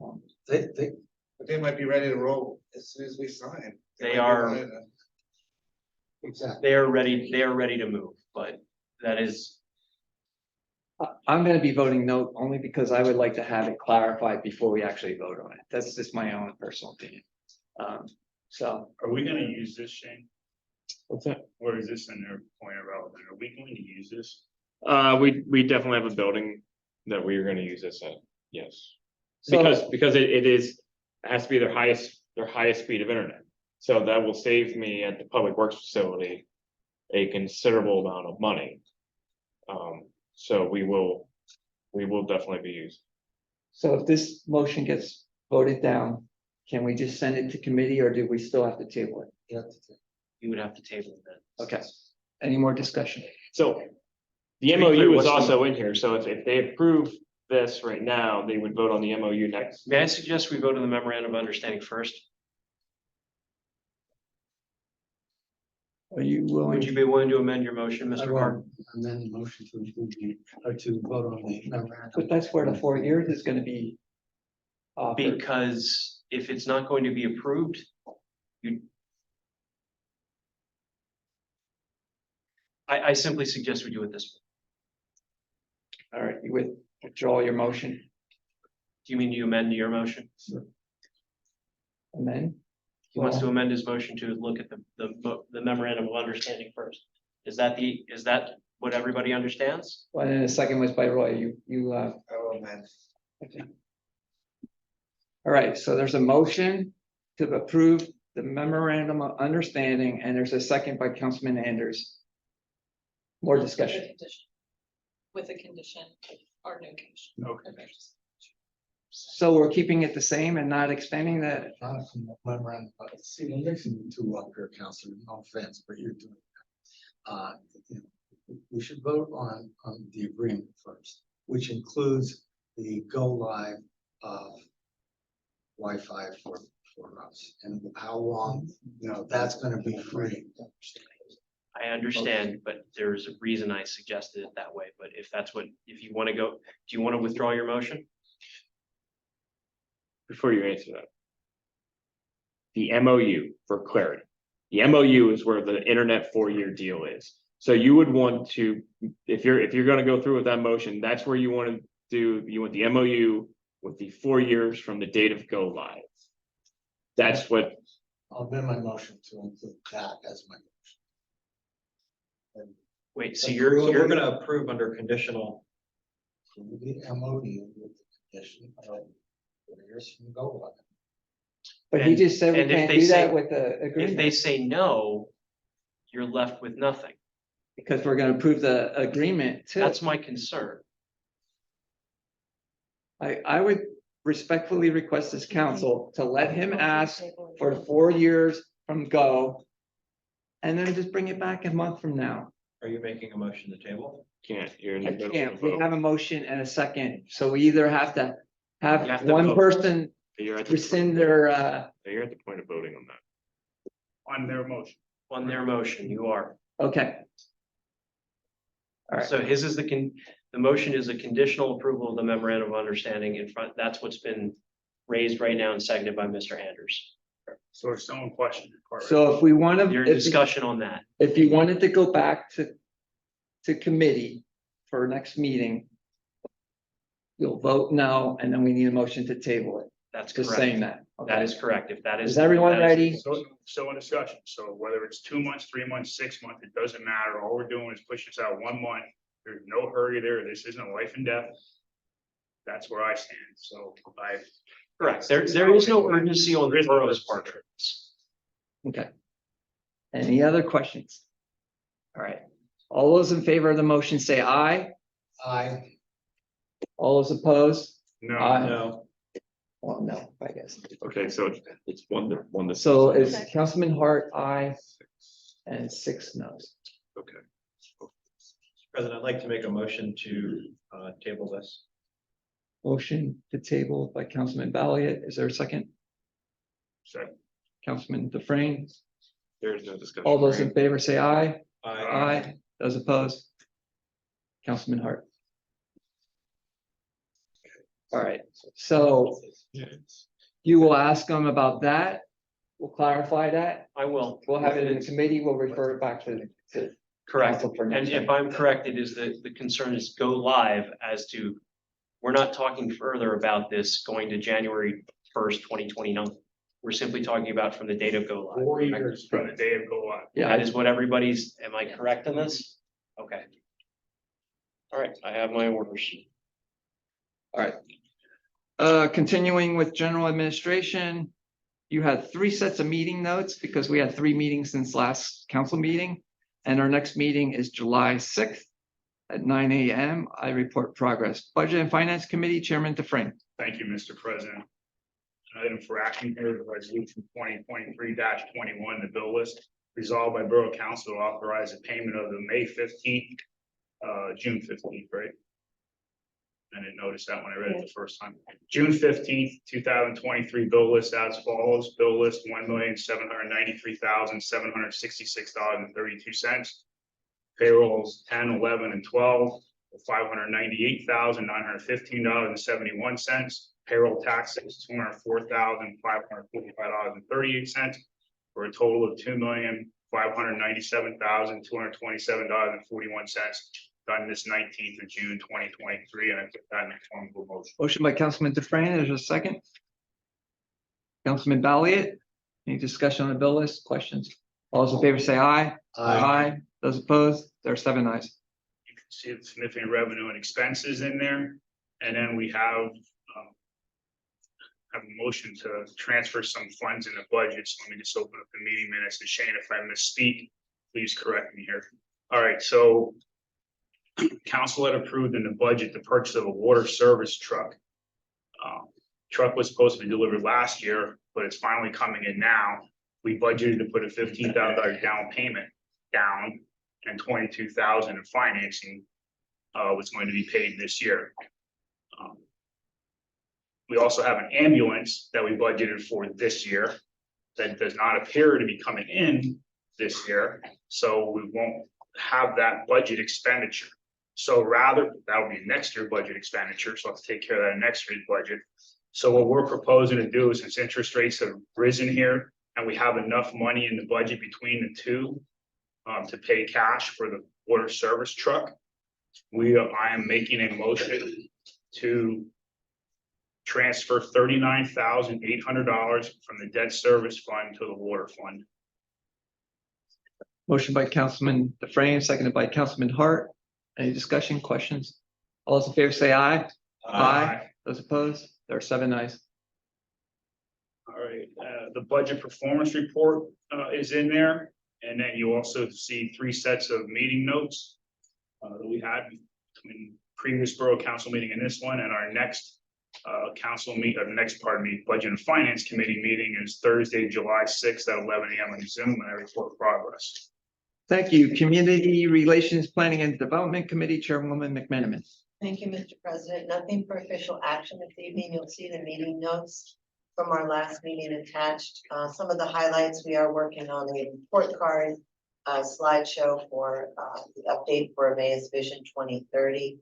months. But they might be ready to roll as soon as we sign. They might be are- ready to- Exactly. They are ready to move, but that is, I'm gonna be voting no, only because I would like to have it clarified before we actually vote on it. That's just my own personal opinion. So, Are we gonna use this, Shane? What's that? Or is this in their point of relevant? Are we going to use this? We definitely have a building that we are gonna use this at, yes. So- Because it has to be their highest speed of internet. So that will save me at the public works facility a considerable amount of money. So we will definitely be using. so if this motion gets voted down, can we just send it to committee or do we still have to table it? You have to- you would have to table that. Okay, any more discussion? So the To be clear, MOU is what's the- also in here, so if they approve this right now, they would vote on the MOU next. May I suggest we vote on the memorandum of understanding first? Are you willing? Would you be willing to amend your motion, I Mr. will Carr? amend the motion to include or to vote on the memorandum. But that's where the 4 years is gonna be. Offered. Because if it's not going to be approved, I simply suggest we do it this way. All right, you withdraw your motion Do you mean you amend your motion? and then? He wants to amend his motion to look at the memorandum of understanding first. Is that what everybody understands? Well, and then the second was by Roy, you, I will amend. okay. All right, so there's a motion to approve the memorandum of understanding, and there's a second by Councilman Anders. More discussion. With a condition or no condition. Okay. So we're keeping it the same and not expanding that? Not a memorandum, but see, we're mixing the two up here, Counselor, no offense, but you're doing that. You know, we should vote on the agreement first, which includes the go live of Wi-Fi for us, and how long, you know, that's gonna be free. I understand, but there's a reason I suggested it that way, but if that's what, if you want to go, do you want to withdraw your motion? Before you answer that. The MOU, for clarity, the MOU is where the internet 4-year deal is. So you would want to, if you're gonna go through with that motion, that's where you want to do, you want the MOU with the 4 years from the date of go live. That's what, I'll amend my motion to include that as my motion. Wait, so We're gonna approve under conditional. The MOU with the condition of 4 years from go live. But he just said we and if can't they do say- that with the If they agreement, say no, you're left with nothing. because we're gonna approve the agreement too. That's my concern. I would respectfully request this council to let him ask for 4 years from go. And then just bring it back a month from now. Are you making a motion to table? can't, you're in I the middle of can't, the we vote. have a motion and a second, so we either have to You have have to one vote. person You're at the, rescind their, you're at the point of voting on that. On their motion. On their motion, you are. okay. All right, So his is the motion is a conditional approval of the memorandum of understanding in front, that's what's been raised right now and seconded by Mr. Anders. So if someone questioned. it, part right. so if we want to. Your discussion on that. If you wanted to go back to committee for next meeting, you'll vote no, and then we need a motion to table it, That's just correct. saying that. That Okay. is correct. If that is. Is everyone that is- ready? So in discussion, so whether it's 2 months, 3 months, 6 months, it doesn't matter. All we're doing is pushing this out 1 month. There's no hurry there. This isn't life and death. That's where I stand. So Correct. There is no urgency on the borough's part. Okay. Any other questions? All right, all those in favor of the motion say aye. Aye. All those opposed? No, Aye. No. Well, no, I guess. Okay, so it's one to. So is Councilman Hart aye and 6 no's? Okay. President, I'd like to make a motion to table this. Motion to table by Councilman Balliet. Is there a second? Second. Councilman Dufrain. There's no discussion. All those in favor say aye. Aye. Aye. Those opposed? Councilman Hart. All right, so you will ask them about that. We'll clarify that. I will. We'll have it in the committee. We'll refer it back to. Correct. council for And next if time. I'm correct, it is the concern is go live as to, we're not talking further about this going to January 1st, 2029. We're simply talking about from the date of go live. 4 years from the day of go live. Yeah, That is what everybody's, am I correct on this? Okay. All right, I have my orders. all right. Continuing with general administration. You had 3 sets of meeting notes because we had 3 meetings since last council meeting. And our next meeting is July 6th at 9 a.m. I report progress. Budget and Finance Committee Chairman Dufrain. Thank you, Mr. President. An item for action here, the resolution 2023-21, the bill list resolved by Borough Council to authorize the payment of the May 15th, June 15th, right? I didn't notice that when I read it the first time. June 15th, 2023 bill list as follows. Bill list $1,793,766.32. Payrolls 10, 11, and 12, $598,915.71. Payroll taxes, $204,545.38, for a total of $2,597,227.41. Done this 19th of June, 2023, and I put that in a form of a motion. Motion by Councilman Dufrain. Is there a second? Councilman Balliet. Any discussion on the bill list? Questions? All those in favor say aye. Aye. Those opposed? There are 7 ayes. You can see the significant revenue and expenses in there. And then we have a motion to transfer some funds in the budget. So let me just open up the meeting minutes. And Shane, if I misspeak, please correct me here. All right, so council had approved in the budget the purchase of a water service truck. Truck was supposed to be delivered last year, but it's finally coming in now. We budgeted to put a $15,000 down payment down and 22,000 in financing. Was going to be paid this year. We also have an ambulance that we budgeted for this year that does not appear to be coming in this year, so we won't have that budget expenditure. So rather, that'll be next year budget expenditure, so let's take care of that in next year's budget. So what we're proposing to do is, since interest rates have risen here and we have enough money in the budget between the two to pay cash for the water service truck, I am making a motion to transfer $39,800 from the debt service fund to the water fund. Motion by Councilman DeFrame, seconded by Councilman Hart. Any discussion, questions? All those in favor say aye. Aye. Those opposed? There are 7 ayes. All right, the budget performance report is in there, and then you also see 3 sets of meeting notes that we had between previous borough council meeting and this one, and our next budget and finance committee meeting is Thursday, July 6th at 11 a.m. on Zoom, and I report progress. Thank you. Community Relations Planning and Development Committee Chairwoman McMenamin. Thank you, Mr. President. Nothing for official action this evening. You'll see the meeting notes from our last meeting attached. Some of the highlights, we are working on the report card slideshow for the update for Emmaus Vision 2030.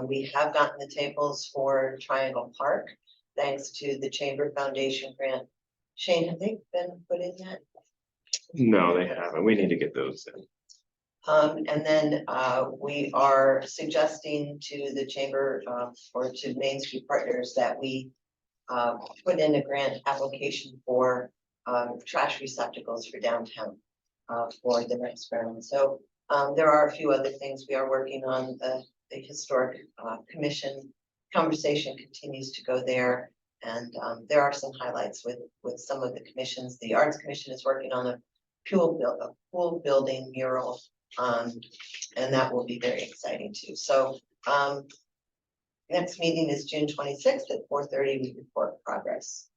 We have gotten the tables for Triangle Park, thanks to the Chamber Foundation grant. Shane, have they been put in yet? No, they haven't. We need to get those in. And then we are suggesting to the chamber or to Main Street Partners that we put in a grant application for trash receptacles for downtown for the next round. So there are a few other things we are working on. The historic commission conversation continues to go there. And there are some highlights with some of the commissions. The Arts Commission is working on a pool building mural. And that will be very exciting too. So next meeting is June 26th at 4:30. We report progress.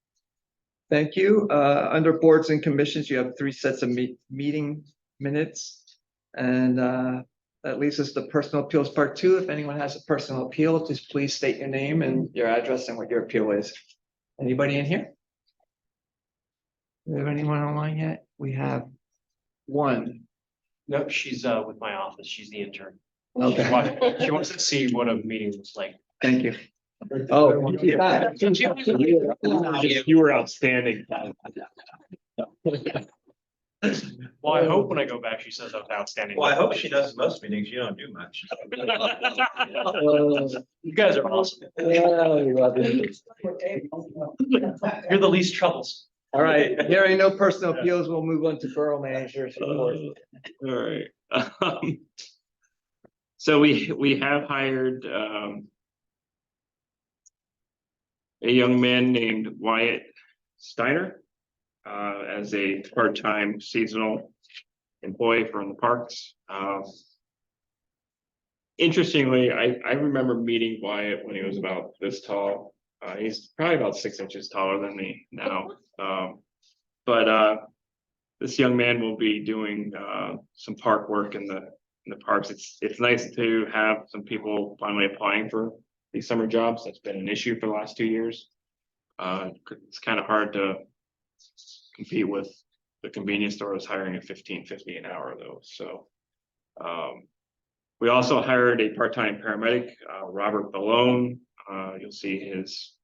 Thank you. Under boards and commissions, you have 3 sets of meeting minutes. And that leaves us to personal appeals part 2. If anyone has a personal appeal, just please state your name and your address and what your appeal is. Anybody in here? Do we have anyone online yet? We have 1. No, she's with my office. She's the intern. Okay. She wants to see what a meeting looks like. Thank you. Oh, yeah. You were outstanding. Well, I hope when I go back, she says I was outstanding. Well, I hope she does most meetings. You don't do much. You guys are awesome. You're the least troubles. All right, hearing no personal appeals, we'll move on to borough manager's report. All right. So we have hired a young man named Wyatt Steiner as a part-time seasonal employee from the parks. Interestingly, I remember meeting Wyatt when he was about this tall. He's probably about 6 inches taller than me now. But this young man will be doing some park work in the parks. It's nice to have some people finally applying for these summer jobs. That's been an issue for the last 2 years. It's kind of hard to compete with the convenience stores hiring at $15.50 an hour though. So we also hired a part-time paramedic, Robert Ballone. You'll see his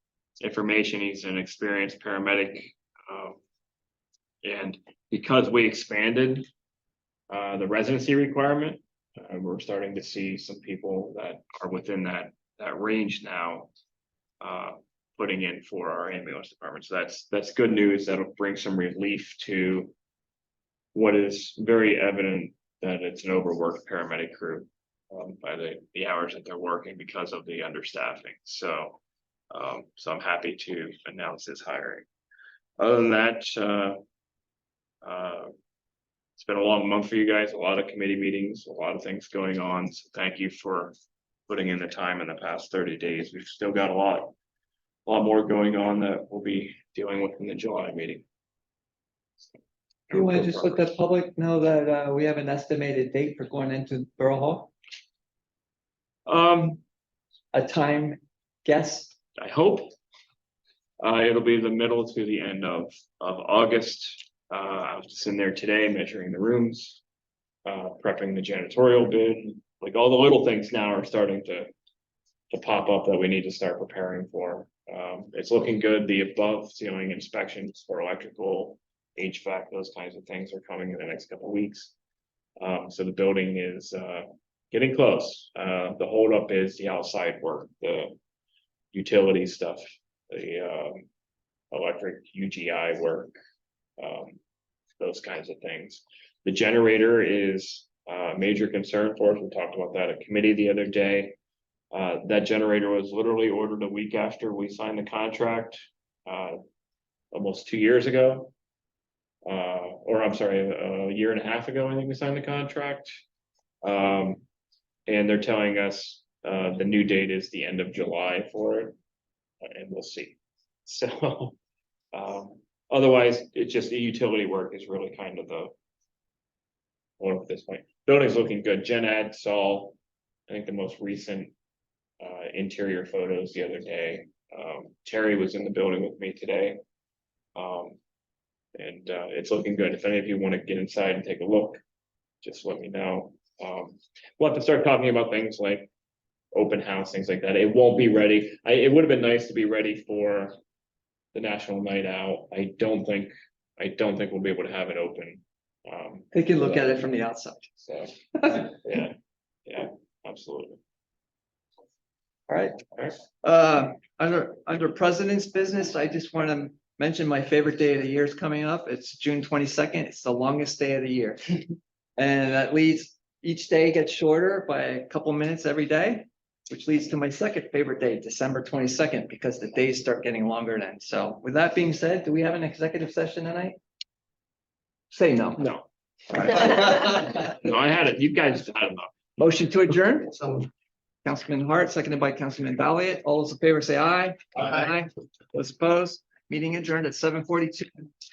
information. He's an experienced paramedic. And because we expanded the residency requirement, we're starting to see some people that are within that range now putting in for our ambulance department. So that's good news. That'll bring some relief to what is very evident that it's an overworked paramedic crew by the hours that they're working because of the understaffing. So I'm happy to announce his hiring. Other than that, it's been a long month for you guys, a lot of committee meetings, a lot of things going on. So thank you for putting in the time in the past 30 days. We've still got a lot a lot more going on that we'll be dealing with in the July meeting. You want to just let the public know that we have an estimated date for going into Borough Hall? A time guess? I hope. It'll be the middle to the end of August. I was just in there today measuring the rooms. Prepping the janitorial bid, like all the little things now are starting to pop up that we need to start preparing for. It's looking good. The above ceiling inspections for electrical, HVAC, those kinds of things are coming in the next couple of weeks. So the building is getting close. The holdup is the outside work, the utility stuff, the electric UGI work, those kinds of things. The generator is a major concern for us. We talked about that at committee the other day. That generator was literally ordered a week after we signed the contract, almost 2 years ago. Or I'm sorry, a year and a half ago, I think we signed the contract. And they're telling us the new date is the end of July for it, and we'll see. So otherwise, it's just the utility work is really kind of the one at this point. Building's looking good. Gen Ed saw, I think, the most recent interior photos the other day. Terry was in the building with me today. And it's looking good. If any of you want to get inside and take a look, just let me know. We'll have to start talking about things like open house, things like that. It won't be ready. It would have been nice to be ready for the National Night Out. I don't think we'll be able to have it open. They can look at it from the outside. So, yeah, absolutely. All right. Under president's business, I just want to mention my favorite day of the year is coming up. It's June 22nd. It's the longest day of the year. And that leads, each day gets shorter by a couple minutes every day, which leads to my second favorite day, December 22nd, because the days start getting longer then. So with that being said, do we have an executive session tonight? Say no. No. No, I had it. You guys had enough. Motion to adjourn. Councilman Hart, seconded by Councilman Valiant. All those in favor say aye. Aye. Those opposed, meeting adjourned at 7:42.